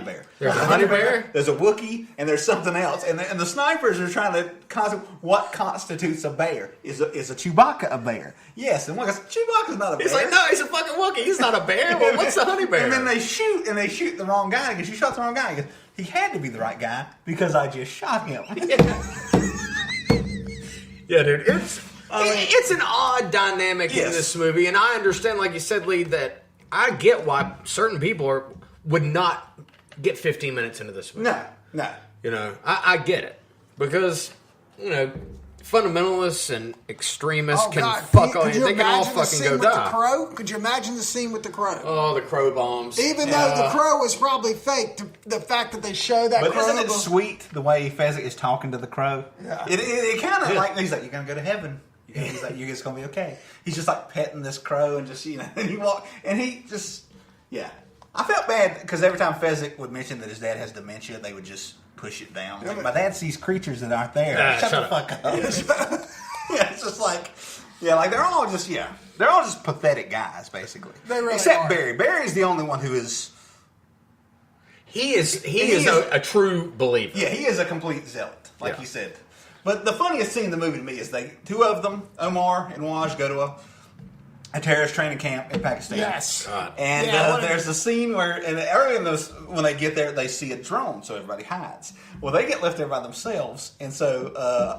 bear. There's a honey bear? There's a Wookiee, and there's something else. And the snipers are trying to what constitutes a bear? Is a Chewbacca a bear? Yes. And one goes, Chewbacca's not a bear. He's like, no, he's a fucking Wookiee. He's not a bear. Well, what's the honey bear? And then they shoot the wrong guy. Because you shot the wrong guy. He goes, he had to be the right guy because I just shot him. Yeah, dude, it's an odd dynamic in Yes. this movie, and I understand, like you said, Lee, that I get why certain people would not get 15 minutes into this movie. No. You know, I get it. Because, you know, fundamentalists and extremists Oh, can God. fuck Pete, all could you. you They can all imagine the fucking scene go with die. the crow? Could you imagine the scene with the crow? Oh, the crow bombs. Even though the crow was probably fake, the fact that they show that But crow. isn't it sweet the way Fezzik is talking to the crow? Yeah. It kind of like, he's like, you're going to go to heaven. He's like, you're just going to be okay. He's just like petting this crow and just, you know, and he just, yeah. I felt bad because every time Fezzik would mention that his dad has dementia, they would just push it down. Like, my dad sees creatures that aren't there. Shut the fuck up. Yeah, it's just like, yeah, like they're all just pathetic guys, basically. They really Except are. Barry. Barry's the only one who is, He is a true believer. yeah, he is a complete zealot, like Yeah. you said. But the funniest scene in the movie to me is two of them, Omar and Waj, go to a terrorist training camp in Pakistan. Yes. And Yeah, there's a scene where, and early in those, when they get there, they see a drone, so everybody hides. Well, they get left there by themselves, and so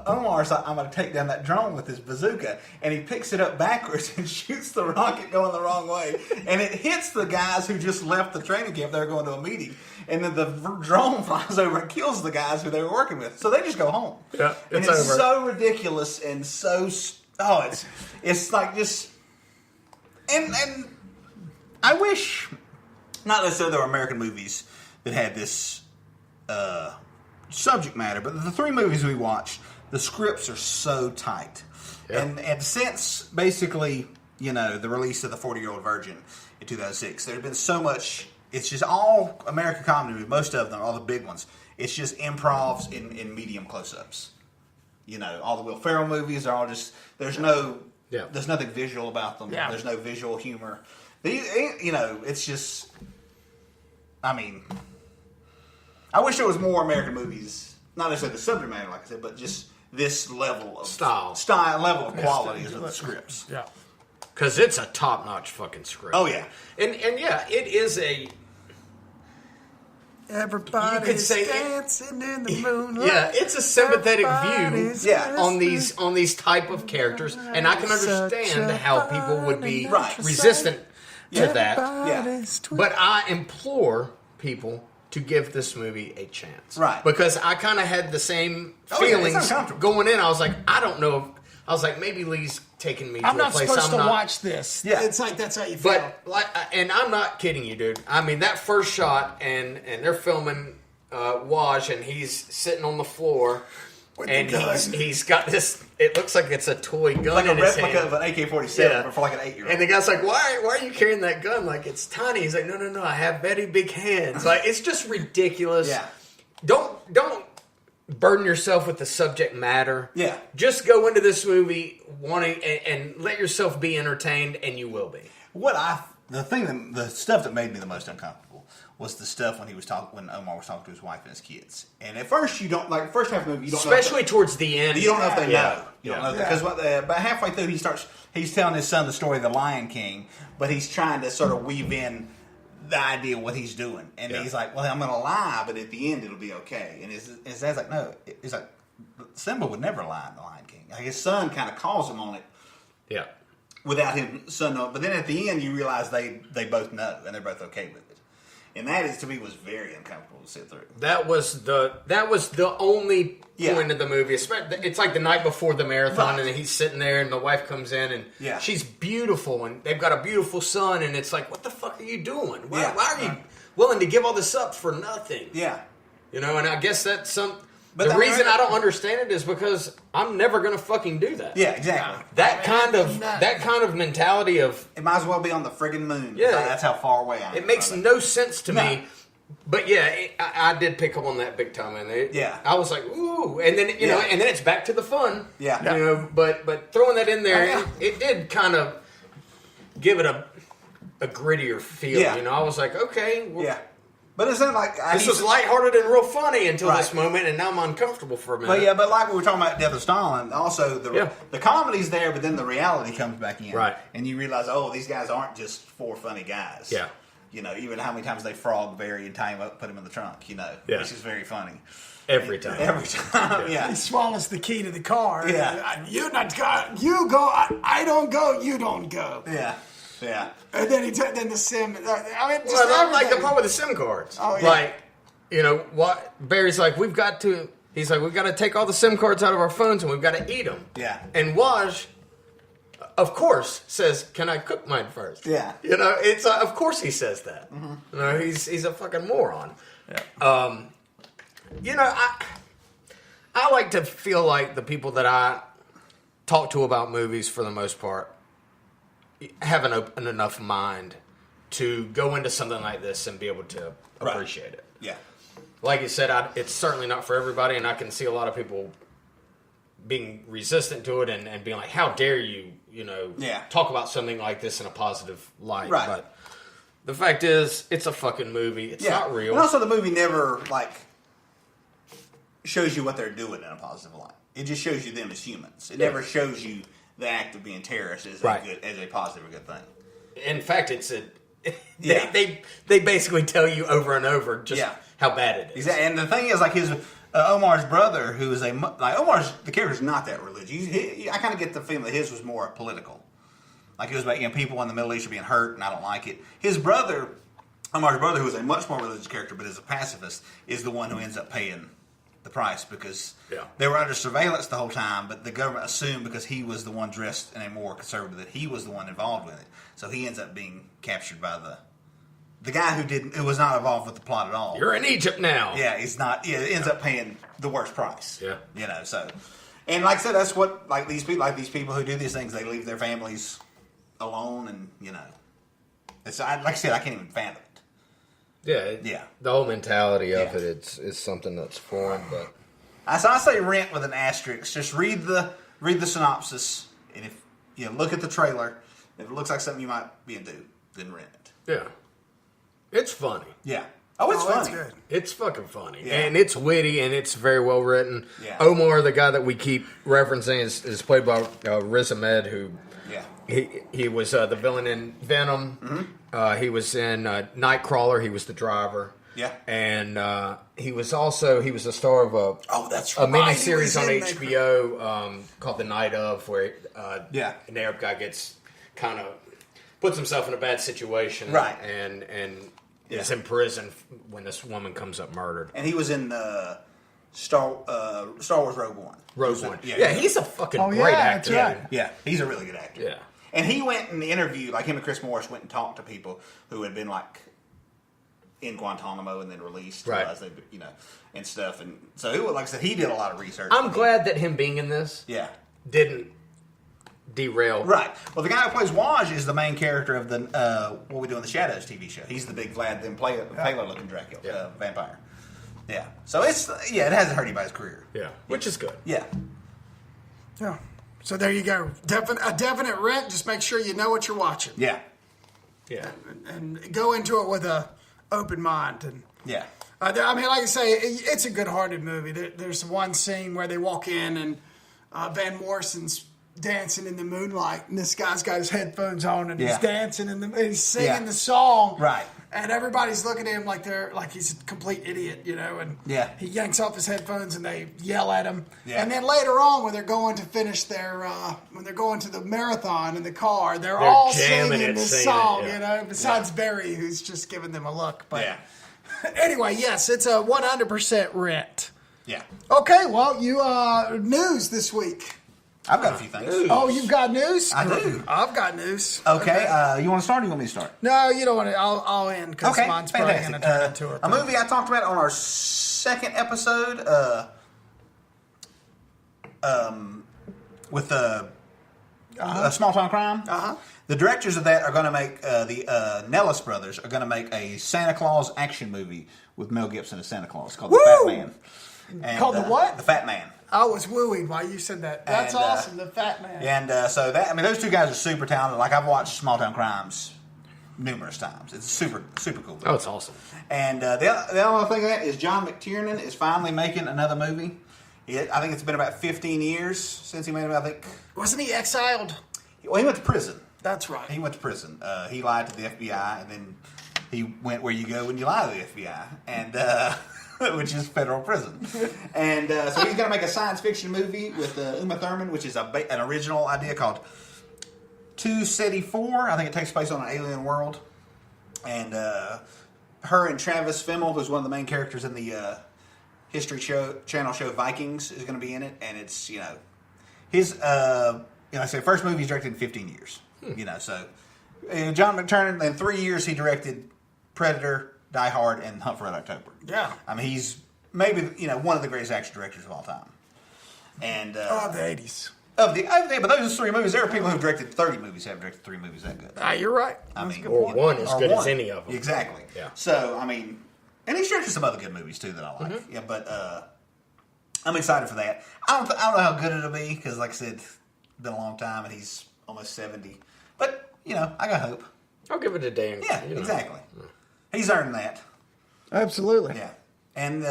Omar's like, I'm going to take down that drone with his bazooka, and he picks it up backwards and shoots the rocket going the wrong way, and it hits the guys who just left the training camp. They're going to a meeting, and then the drone flies over and kills the guys who they were working with. So they just go home. Yeah, and it's it's over. so ridiculous and so it's like just. And I wish, not necessarily there were American movies that had this subject matter, but the 3 movies we watched, the scripts are so tight. Yeah. And since basically, the release of The 40-Year-Old Virgin in 2006, there's been so much. It's just all American comedy movies, most of them, all the big ones. It's just improvs in medium close-ups. All the Will Ferrell movies are all just, there's nothing visual about them. Yeah. There's no visual humor. It's just, I wish there was more American movies, not necessarily the subject matter, like I said, but just this level of style, level of quality of the scripts. Yeah. Because it's a top-notch fucking script. Oh, yeah. And yeah, it is a... Everybody's dancing in the moonlight. Yeah, it's a sympathetic view on these type of characters, and I can understand how people would be resistant to that. Yeah. But I implore people to give this movie a chance, right? Because I kind of had the same feelings going in. I was like, I don't know. I was like, maybe Lee's taking me to a place I'm not supposed to watch this. Yeah, it's like that's how you feel. But and I'm not kidding you, dude. I mean, that first shot, and they're filming Waj, and he's sitting on the floor, and he's got this. It looks like it's a toy gun, like in his hand. Like a replica of an AK-47, but for like an 8-year-old. And the guy's like, "Why are you carrying that gun? Like it's tiny." He's like, "No, I have very big hands." Like it's just ridiculous. Yeah. Don't burden yourself with the subject matter. Yeah. Just go into this movie wanting and let yourself be entertained, and you will be. The stuff that made me the most uncomfortable was the stuff when Omar was talking to his wife and his kids. And at first you don't first half of the movie, you don't especially towards the end. You don't know if they know. You don't know because about halfway through he's telling his son the story of the Lion King, but he's trying to sort of weave in the idea of what he's doing, and he's like, "Well, I'm going to lie, but at the end it'll be okay." And his dad's like, "No," he's like, "Simba would never lie in the Lion King." Like his son kind of calls him on it, without his son knowing. But then at the end, you realize they both know and they're both okay with it, and that is to me was very uncomfortable to sit through. That was the only point of the movie. It's like the night before the marathon, and he's sitting there, and the wife comes in, and she's beautiful, and they've got a beautiful son, and it's like, what the fuck are you doing? Why are you willing to give all this up for nothing? Yeah. And I guess that's the reason I don't understand it is because I'm never going to fucking do that. Yeah, exactly. That kind of mentality of... It might as well be on the friggin' moon. Yeah. That's how far away I am. It makes no sense to me. But I did pick up on that big time, and I was like, ooh, and then and then it's back to the fun, But throwing that in there, it did kind of give it a grittier feel, I was like, okay, but it's not like this was lighthearted and real funny until this moment, and now I'm uncomfortable for a minute. But like we were talking about Death of Stalin, also the comedy's there, but then the reality comes back in, right? And you realize, these guys aren't just 4 funny guys, even how many times they frog Barry and tie him up, put him in the trunk, which is very funny. Every time. He swallows the key to the car. Yeah. You go. I don't go. You don't go. Yeah. Yeah. And then then the SIM. Like the part with the SIM cards. Oh, yeah. Like, what Barry's like, we've got to take all the SIM cards out of our phones and we've got to eat them. Yeah. And Waj, of course, says, "Can I cook mine first?" Yeah. It's of course he says that. Mm-hmm. He's a fucking moron. Yeah. I like to feel like the people that I talk to about movies, for the most part, have an enough mind to go into something like this and be able to appreciate it. Yeah. Like you said, it's certainly not for everybody, and I can see a lot of people being resistant to it and being like, how dare you, talk about something like this in a positive light. Right. But the fact is, it's a fucking movie. It's not real. And also the movie never, shows you what they're doing in a positive light. It just shows you them as humans. It never shows you the act of being terrorists as a positive or good thing. In fact, they basically tell you over and over just how bad it is. Exactly. And the thing is, like his Omar's brother, who is the character's not that religious. I kind of get the feeling that his was more political. Like it was about people in the Middle East are being hurt, and I don't like it. His brother, Omar's brother, who is a much more religious character, but is a pacifist, is the one who ends up paying the price because they were under surveillance the whole time, but the government assumed because he was the one dressed in a more conservative that he was the one involved with it. So he ends up being captured by the guy who was not involved with the plot at all. You're in Egypt now. Yeah, he's not. Yeah, ends up paying the worst price. Yeah, So, and like I said, that's what these people who do these things, they leave their families alone, and it's like I said, I can't even fathom it. Yeah. The whole mentality of it is something that's foreign, but So I say rent with an asterisk. Just read the synopsis, and if you look at the trailer, if it looks like something you might be into, then rent it. Yeah, it's funny. Yeah. Oh, it's funny. It's good. It's fucking funny, Yeah. and it's witty, and it's very well written. Yeah. Omar, the guy that we keep referencing, is played by Riz Ahmed, who he was the villain in Venom. Mm-hmm. He was in Nightcrawler. He was the driver. Yeah, and he was the star of a miniseries on HBO called The Night Of, where an Arab guy gets kind of puts himself in a bad situation, right, and is in prison when this woman comes up murdered. And he was in Star Wars Rogue One. He's a fucking great actor. That's right. Yeah, he's a really good actor. Yeah, and he went in the interview, like him and Chris Morris went and talked to people who had been like in Guantanamo and then released, right? And stuff. And so, like I said, he did a lot of research. I'm glad that him being in this, didn't derail. Right. Well, the guy who plays Waj is the main character of the What We Do in the Shadows TV show. He's the big Vlad the Impaler looking Dracula vampire. Yeah. So it hasn't hurt anybody's career. Yeah, which is good. Yeah. Yeah. So there you go. A definite rent. Just make sure you know what you're watching. Yeah. Yeah. And go into it with a open mind. And yeah. I mean, like I say, it's a good-hearted movie. There's one scene where they walk in and Van Morrison's dancing in the moonlight, and this guy's got his headphones on, and he's dancing and he's singing the song, right? And everybody's looking at him like he's a complete idiot, And he yanks off his headphones, and they yell at him. Yeah. And then later on, when they're going to finish when they're going to the marathon in the car, they're all singing this song, Besides Barry, who's just giving them a look. But anyway, yes, it's a 100% rent. Yeah. Okay, well, you news this week. I've got a few things. News. Oh, you've got news? I do. I've got news. Okay. You want to start or you want me to start? No, you don't want to. I'll end because mine's probably going to turn into a movie I talked about on our second episode with Small Town Crime. Uh-huh. The directors of that are going to make, the Nellis brothers are going to make a Santa Claus action movie with Mel Gibson as Santa Claus called The Fat Man. And, called the what? The Fat Man. I was wooing while you said that. That's awesome, The Fat Man. And so those two guys are super talented. Like, I've watched Small Town Crimes numerous times. It's super, super cool. Oh, it's awesome. And the other thing of that is John McTiernan is finally making another movie. I think it's been about 15 years since he made it, I think. Wasn't he exiled? Well, he went to prison. That's right. He went to prison. He lied to the FBI, and then he went where you go when you lie to the FBI. And... which is federal prison. And so he's going to make a science fiction movie with Uma Thurman, which is an original idea called 2 City 4. I think it takes place on an alien world. And her and Travis Fimmel, who's one of the main characters in the History Channel show Vikings, is going to be in it. And it's, his, I say first movie he's directed in 15 years. So John McTiernan, in 3 years he directed Predator, Die Hard, and Hunt for Red October. Yeah. I mean, he's maybe, one of the greatest action directors of all time. And of the 80s. But those 3 movies, there are people who directed 30 movies have directed 3 movies that good. You're right. Or one as good as any of them. Exactly. Yeah. So, I mean, and he's directed some other good movies, too, that I like. Mm-hmm. Yeah, but I'm excited for that. I don't know how good it'll be, because, like I said, it's been a long time, and he's almost 70. But, I got hope. I'll give it a day. Yeah, exactly. He's earned that. Absolutely. Yeah. And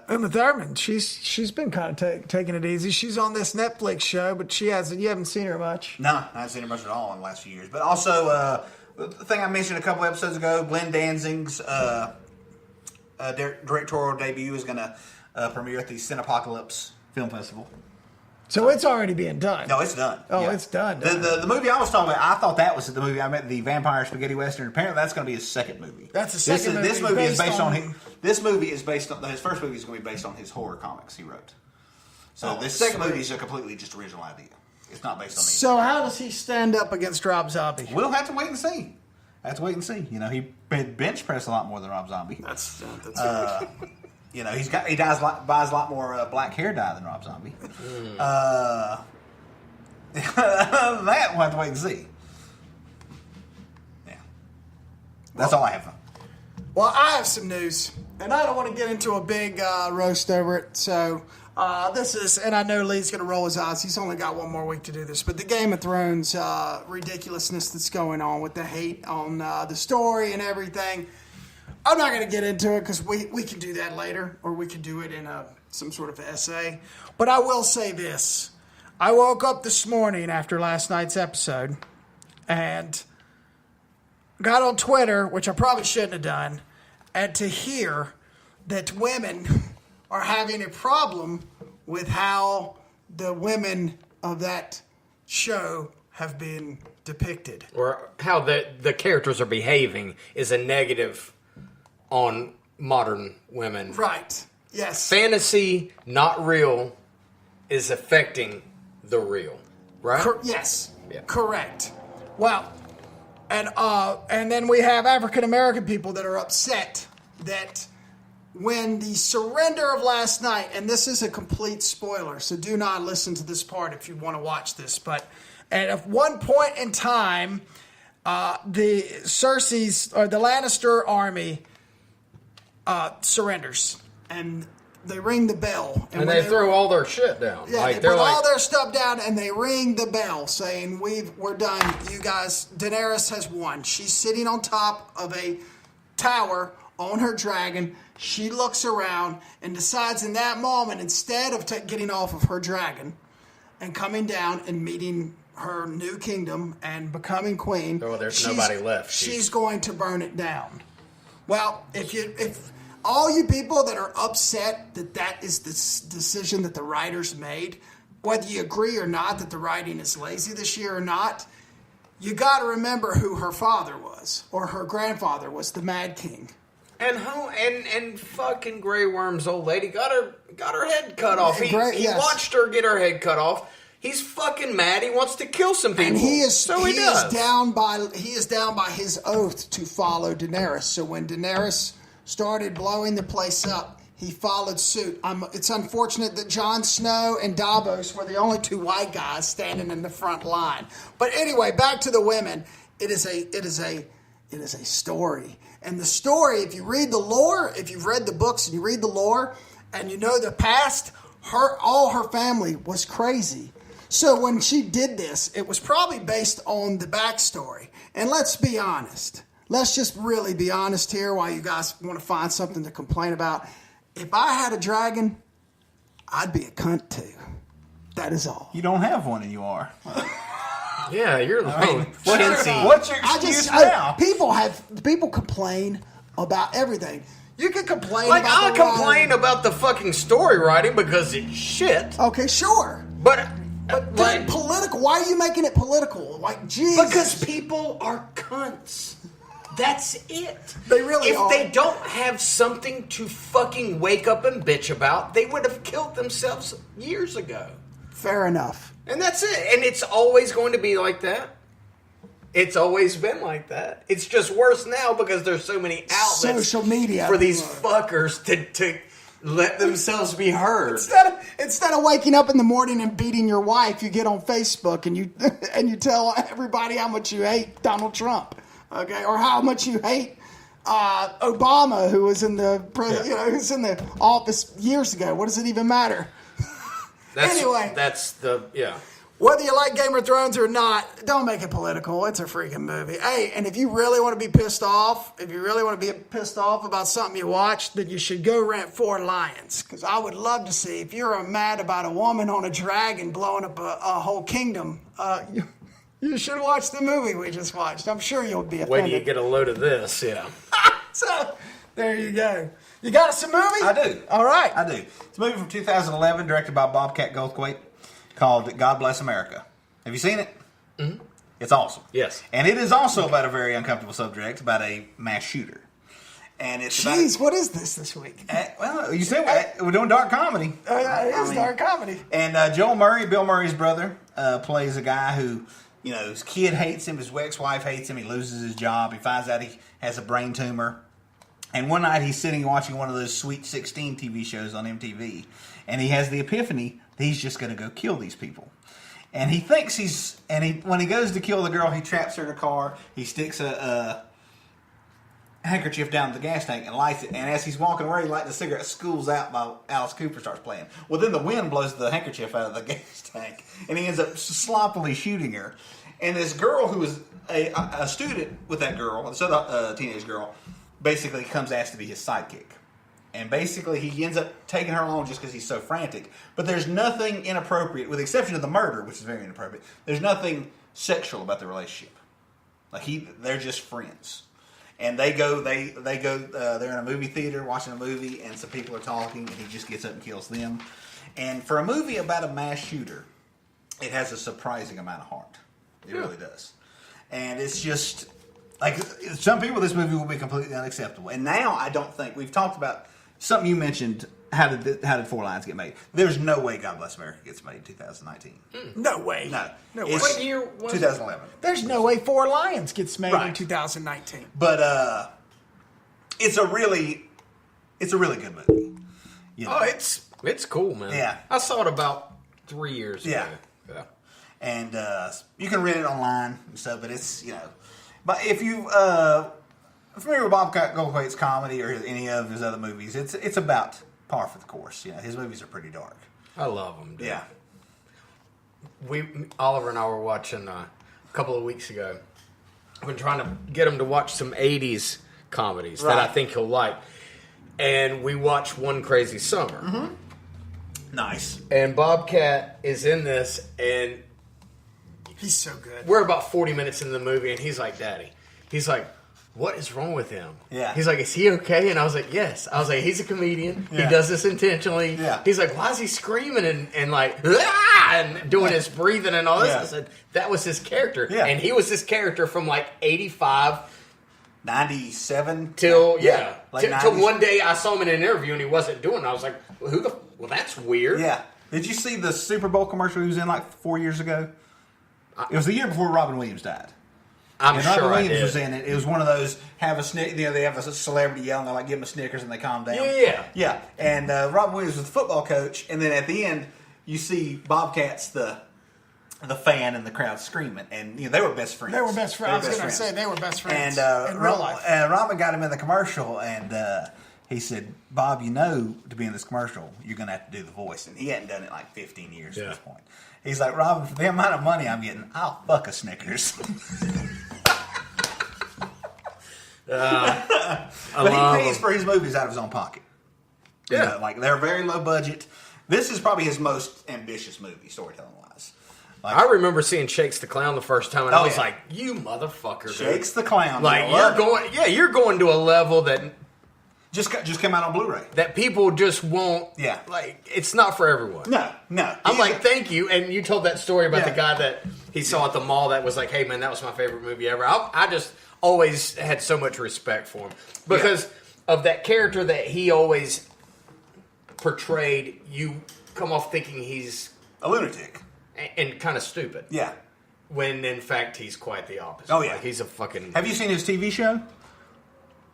Uma Thurman, she's been kind of taking it easy. She's on this Netflix show, but you haven't seen her much. No, I haven't seen her much at all in the last few years. But also, the thing I mentioned a couple episodes ago, Glenn Danzig's directorial debut is going to premiere at the Cinepocalypse Film Festival. So it's already being done. No, it's done. Oh, it's done. The movie I was talking about, I thought that was the movie I meant, the Vampire Spaghetti Western. Apparently, that's going to be his second movie. That's the second movie. This movie is based on. This movie is based on his first movie is going to be based on his horror comics he wrote. So this second movie is a completely just original idea. It's not based on. So how does he stand up against Rob Zombie? We'll have to wait and see. have to wait and see. You know, he bench pressed a lot more than Rob Zombie. That's you know, he buys a lot more black hair dye than Rob Zombie. Other than that, we'll have to wait and see. Yeah, that's all I have. Well, I have some news, and I don't want to get into a big roast over it. So this is, and I know Lee's going to roll his eyes. He's only got one more week to do this. But the Game of Thrones ridiculousness that's going on with the hate on the story and everything, I'm not going to get into it because we can do that later, or we can do it in some sort of essay. But I will say this. I woke up this morning after last night's episode and got on Twitter, which I probably shouldn't have done, and to hear that women are having a problem with how the women of that show have been depicted. Or how the characters are behaving is a negative on modern women. Right. Yes. Fantasy, not real, is affecting the real. Right? Yes. Yeah. Correct. Well, and then we have African American people that are upset that when the surrender of last night, and this is a complete spoiler, so do not listen to this part if you want to watch this, but at one point in time, the Cersei's, or the Lannister army surrenders, and they ring the bell. And they throw all their shit down. Yeah, like, they put like, all their stuff down, and they ring the bell saying, we're done. You guys, Daenerys has won. She's sitting on top of a tower on her dragon. She looks around and decides in that moment, instead of getting off of her dragon and coming down and meeting her new kingdom and becoming queen. Oh, there's nobody left. She's going to burn it down. Well, if all you people that are upset that is the decision that the writers made, whether you agree or not that the writing is lazy this year or not, you got to remember who her father was, or her grandfather was, the Mad King. And fucking Grey Worm's old lady got her head cut off. He Yes. watched her get her head cut off. He's fucking mad. He wants to kill some people. And he is down by his oath to follow Daenerys. So when Daenerys started blowing the place up, he followed suit. It's unfortunate that Jon Snow and Davos were the only two white guys standing in the front line. But anyway, back to the women. It is a story. And the story, if you read the lore, if you've read the books and you read the lore, and you know the past, all her family was crazy. So when she did this, it was probably based on the backstory. And let's be honest. Let's just really be honest here while you guys want to find something to complain about. If I had a dragon, I'd be a cunt too. That is all. You don't have one, and you are. Yeah, you're like What's your excuse now? People complain about everything. You can complain like about I'll complain about the fucking story writing because it's shit. Okay, sure. But like, political. Why are you making it political? Like, Jesus. Because people are cunts. That's it. They really are. If they don't have something to fucking wake up and bitch about, they would have killed themselves years ago. Fair enough. And that's it. And it's always going to be like that. It's always been like that. It's just worse now because there's so many outlets social media for these fuckers to let themselves be heard. Instead of waking up in the morning and beating your wife, you get on Facebook and you tell everybody how much you hate Donald Trump, okay, or how much you hate Obama, who was in the who's in the office years ago. What does it even matter? Anyway, whether you like Game of Thrones or not, don't make it political. It's a freaking movie. Hey, and if you really want to be pissed off, about something you watched, then you should go rent 4 Lions. Because I would love to see, if you're mad about a woman on a dragon blowing up a whole kingdom, you should watch the movie we just watched. I'm sure you'll be offended. When you get a load of this, yeah. So, there you go. You got us a movie? I do. All right. I do. It's a movie from 2011, directed by Bobcat Goldthwait, called God Bless America. Have you seen it? Mm-hmm. It's awesome. Yes. And it is also about a very uncomfortable subject, about a mass shooter. And it's what is this week? Well, you said we're doing dark comedy. It is dark comedy. And Joel Murray, Bill Murray's brother, plays a guy who his kid hates him, his ex-wife hates him, he loses his job, he finds out he has a brain tumor. And one night he's sitting watching one of those Sweet 16 TV shows on MTV, and he has the epiphany that he's just going to go kill these people. And he thinks when he goes to kill the girl, he traps her in a car, he sticks a handkerchief down the gas tank and lights it, and as he's walking away, he lights a cigarette, schools out while Alice Cooper starts playing. Well, then the wind blows the handkerchief out of the gas tank, and he ends up sloppily shooting her. And this girl who was a student with that girl, this other teenage girl, basically comes asked to be his sidekick. And basically he ends up taking her along just because he's so frantic. But there's nothing inappropriate, with the exception of the murder, which is very inappropriate. There's nothing sexual about the relationship. They're just friends. And they're in a movie theater watching a movie, and some people are talking, and he just gets up and kills them. And for a movie about a mass shooter, it has a surprising amount of heart. It really does. And it's just, some people, this movie will be completely unacceptable. And now I don't think, we've talked about something you mentioned, how did Four Lions get made? There's no way God Bless America gets made in 2019. No way. No. Way. What year was 2011. There's no way Four Lions gets made in 2019. But it's a really good movie. Oh, it's cool, man. Yeah. I saw it about 3 years ago. Yeah. And you can rent it online and stuff, but it's, But if you familiar with Bobcat Goldthwait's comedy or any of his other movies, it's about par for the course. His movies are pretty dark. I love them, dude. Yeah. Oliver and I were watching a couple of weeks ago. I've been trying to get him to watch some 80s comedies that I think he'll like. And we watched One Crazy Summer. Mm-hmm. Nice. And Bobcat is in this, and he's so good. We're about 40 minutes into the movie, and he's like, Daddy. He's like, what is wrong with him? Yeah. He's like, is he okay? And I was like, yes. I was like, he's a comedian. Yeah. He does this intentionally. Yeah. He's like, why is he screaming and like, ah! And doing his breathing and all this? Yeah. I said, that was his character. Yeah. And he was this character from like 85 97 till, till 90s. one day I saw him in an interview and he wasn't doing it. I was like, well, that's weird. Yeah. Did you see the Super Bowl commercial he was in 4 years ago? It was the year before Robin Williams died. I'm sure Robin I Williams did. was in it. It was one of those they have a celebrity yell and they give them a Snickers and they calm down. Yeah. And Robin Williams was the football coach, and then at the end you see Bobcat's the fan and the crowd screaming, and they were best friends. They were best friends. I was going to say they were best friends and in real life. Robin got him in the commercial, and he said, "Bob, to be in this commercial, you're going to have to do the voice." And he hadn't done it 15 years at this point. He's like, "Robin, for the amount of money I'm getting, I'll fuck a Snickers." But he pays for his movies out of his own pocket. Yeah. They're very low budget. This is probably his most ambitious movie, storytelling wise. I remember seeing Shakes the Clown the first time, and I was like, "You motherfucker!" Shakes the Clown. You're going to a level that just came out on Blu-ray. That people just won't. Yeah, it's not for everyone. No. I'm like, thank you, and you told that story about the guy that he saw at the mall that was like, "Hey man, that was my favorite movie ever." I just always had so much respect for him because of that character that he always portrayed. You come off thinking he's a lunatic and kind of stupid. Yeah. When in fact he's quite the opposite. Oh yeah, he's a fucking. Have you seen his TV show?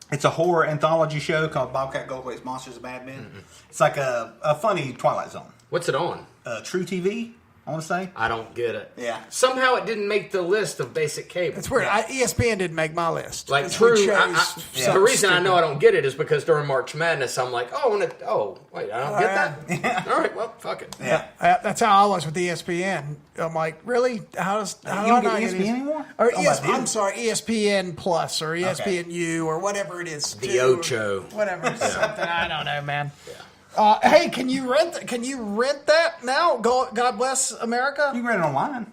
It's a horror anthology show called Bobcat Goldthwait's Monsters of Mad Men. Mm-hmm. It's like a funny Twilight Zone. What's it on? True TV, I want to say. I don't get it. Yeah. Somehow it didn't make the list of basic cable. It's weird. ESPN didn't make my list. True. The reason I know I don't get it is because during March Madness, I'm like, wait, I don't get that? Yeah. All right, well, fuck it. Yeah. That's how I was with ESPN. I'm like, really? How do I don't not get get ESPN anymore? Or I'm sorry, ESPN Plus or ESPN U or whatever it is. The Ocho. Whatever. Something. I don't know, man. Yeah. Hey, can you rent that now? God Bless America. You can rent it online.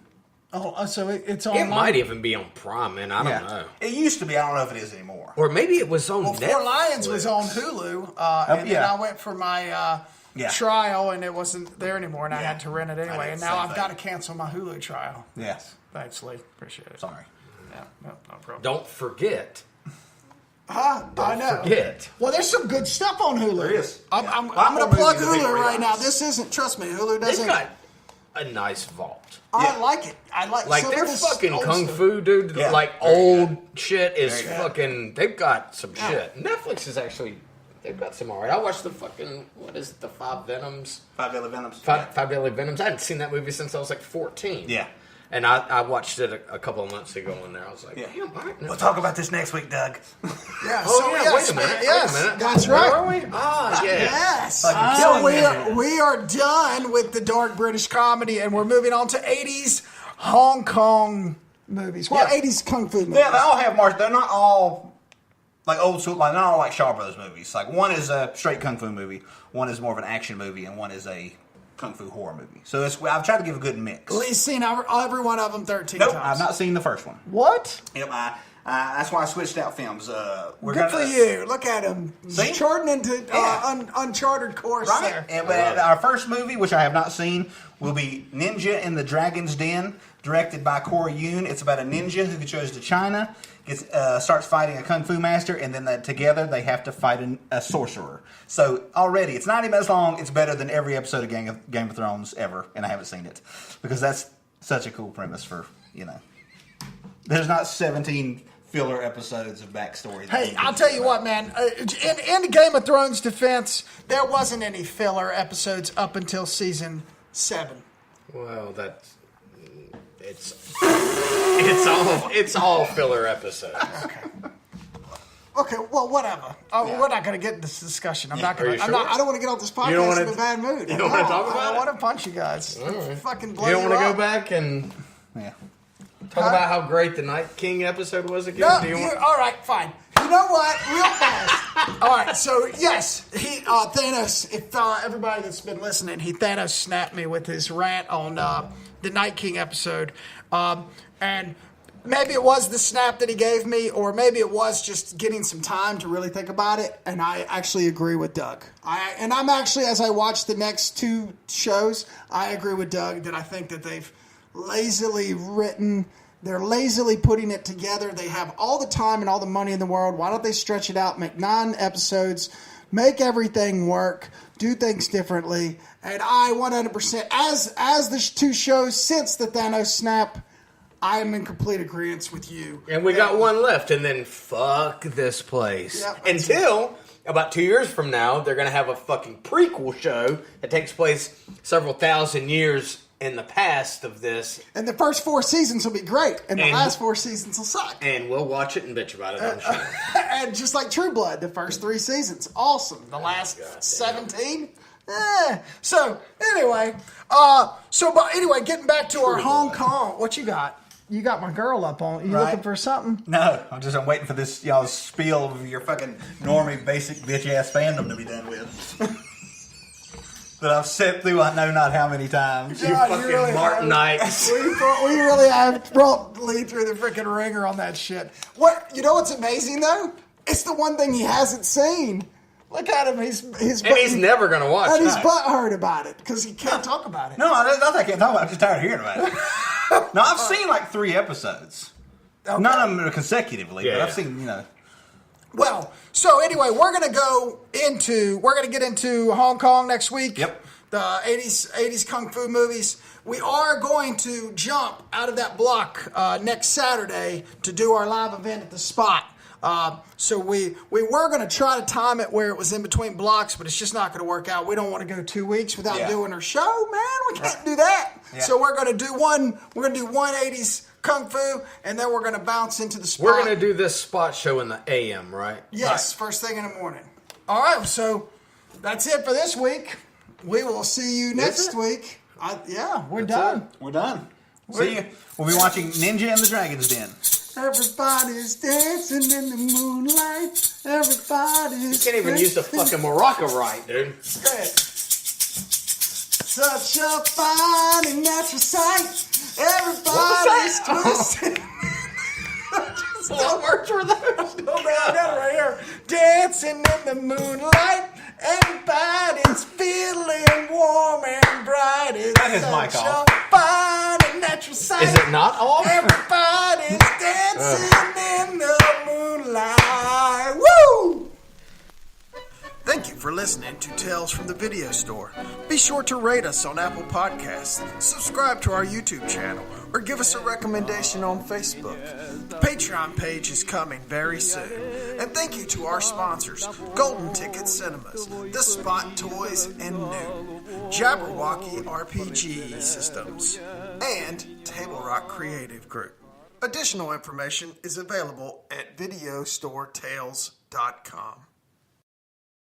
Oh, so it's online. It might even be on Prime, man. I don't know. It used to be. I don't know if it is anymore. Or maybe it was on Netflix. Four Lions was on Hulu, and then I went for my trial, and it wasn't there anymore, and I had to rent it anyway. And now I've got to cancel my Hulu trial. Yes. Thanks, Lee. Appreciate it. Sorry. Yeah, no problem. Don't forget. I know. Forget. Well, there's some good stuff on Hulu. There is. I'm going to plug Hulu right now. This isn't. Trust me, Hulu doesn't. a nice vault. I like it. I like some their of this fucking old kung stuff. fu, dude. Yeah. Like Very old good. shit is Very good. fucking. They've got some shit. Netflix is actually. They've got some alright. I watched the fucking what is it? The Five Venoms. Five Deadly Venoms. Five Deadly Venoms. I hadn't seen that movie since I was like 14. Yeah. And I watched it a couple of months ago in there. I was like, damn, all right. We'll talk about this next week, Doug. Yeah. Oh, so yeah, yes, wait a minute. Yes, Wait a minute. that's Where right. are we? Ah, yeah. Yes. Fucking So killing me. we are done with the dark British comedy, and we're moving on to 80s Hong Kong movies. Well, Yeah. 80s kung fu movies. Yeah, they all have martial. They're not all like old school. Like not all like Shaw Brothers movies. Like one is a straight kung fu movie, one is more of an action movie, and one is a kung fu horror movie. So I've tried to give a good mix. Lee's seen every one of them 13 Nope, times. I've not seen the first one. What? Yep, that's why I switched out films. Good for you. Look at him. See? Charting into Yeah. uncharted course Right. there. And our first movie, which I have not seen, will be Ninja in the Dragon's Den, directed by Corey Yoon. It's about a ninja who goes to China, starts fighting a kung fu master, and then together they have to fight a sorcerer. So already, it's 90 minutes long. It's better than every episode of Game of Thrones ever, and I haven't seen it because that's such a cool premise for There's not 17 filler episodes of backstory. Hey, I'll tell you what, man. In the Game of Thrones defense, there wasn't any filler episodes up until season 7. Well, it's all filler episodes. Okay, well, whatever. We're not going to get in this discussion. I'm not Are going. you to. sure? I don't want to get off this You don't podcast wanna- in a bad mood. you don't wanna talk about I it? want to punch you guys. right. Fucking blow You don't want to up. go back and Yeah. talk about how great the Night King episode was again? No, Do you want- all right, fine. You know what? Real fast. All right, so yes, Thanos. If everybody that's been listening, Thanos snapped me with his rant on the Night King episode, and maybe it was the snap that he gave me, or maybe it was just getting some time to really think about it. And I actually agree with Doug. I'm actually, as I watch the next 2 shows, I agree with Doug that I think that they've lazily written. They're lazily putting it together. They have all the time and all the money in the world. Why don't they stretch it out, make 9 episodes, make everything work, do things differently? And I 100%, as the 2 shows since the Thanos snap, I am in complete agreement with you. And we got one left, and then fuck this place. Yep. Until about 2 years from now, they're going to have a fucking prequel show that takes place several thousand years in the past of this. And the first 4 seasons will be great, and the And- last 4 seasons will suck. And we'll watch it and bitch about it, I'm sure. And just like True Blood, the first 3 seasons, awesome. The last goddamn. 17, So anyway, getting back to our Hong Kong. What you got? You got my girl up on. You Right. looking for something? No, I'm waiting for this y'all's spiel of your fucking normie basic bitch ass fandom to be done with. That I've sat through I know not how many times. You God, fucking really Martinites. We really have brought Lee through the freaking ringer on that shit. You know what's amazing though? It's the one thing he hasn't seen. Look at him. He's never going to watch And it. he's butthurt about it because he can't talk about it. No, not that I can't talk about it. I'm just tired of hearing about it. No, I've seen like 3 episodes. Okay. None of them are consecutively, but Yeah. I've seen, Well, so anyway, we're gonna get into Hong Kong next week. Yep. The 80s kung fu movies. We are going to jump out of that block next Saturday to do our live event at the Spot. So we were going to try to time it where it was in between blocks, but it's just not going to work out. We don't want to go 2 weeks without Yeah. doing our show, man. We can't do that. Yeah. So we're going to do one 80s kung fu, and then we're going to bounce into the Spot. We're going to do this spot show in the AM, right? Yes, first thing in the morning. All right, so that's it for this week. We will see you next it? week. We're That's done. it. We're done. See you. We'll be watching Ninja and the Dragon's Den. Everybody's dancing in the moonlight. Everybody's. You can't even use the fucking maraca right, dude. Go ahead. Such a fine and natural sight. Everybody's twisting. What words were those? I got it right here. Dancing in the moonlight. Everybody's feeling warm and bright. It's Cut his mic such off. a fine and natural sight. Is it not off? Everybody's dancing in the moonlight. Woo! Thank you for for listening to Tales from the Video Store. Be sure to rate us on Apple Podcasts, subscribe to our YouTube channel, or give us a recommendation on Facebook. The Patreon page is coming very soon. And thank you to our sponsors, Golden Ticket Cinemas, The Spot Toys and New, Jabberwocky RPG Systems, and Table Rock Creative Group. Additional information is available at videostoretales.com.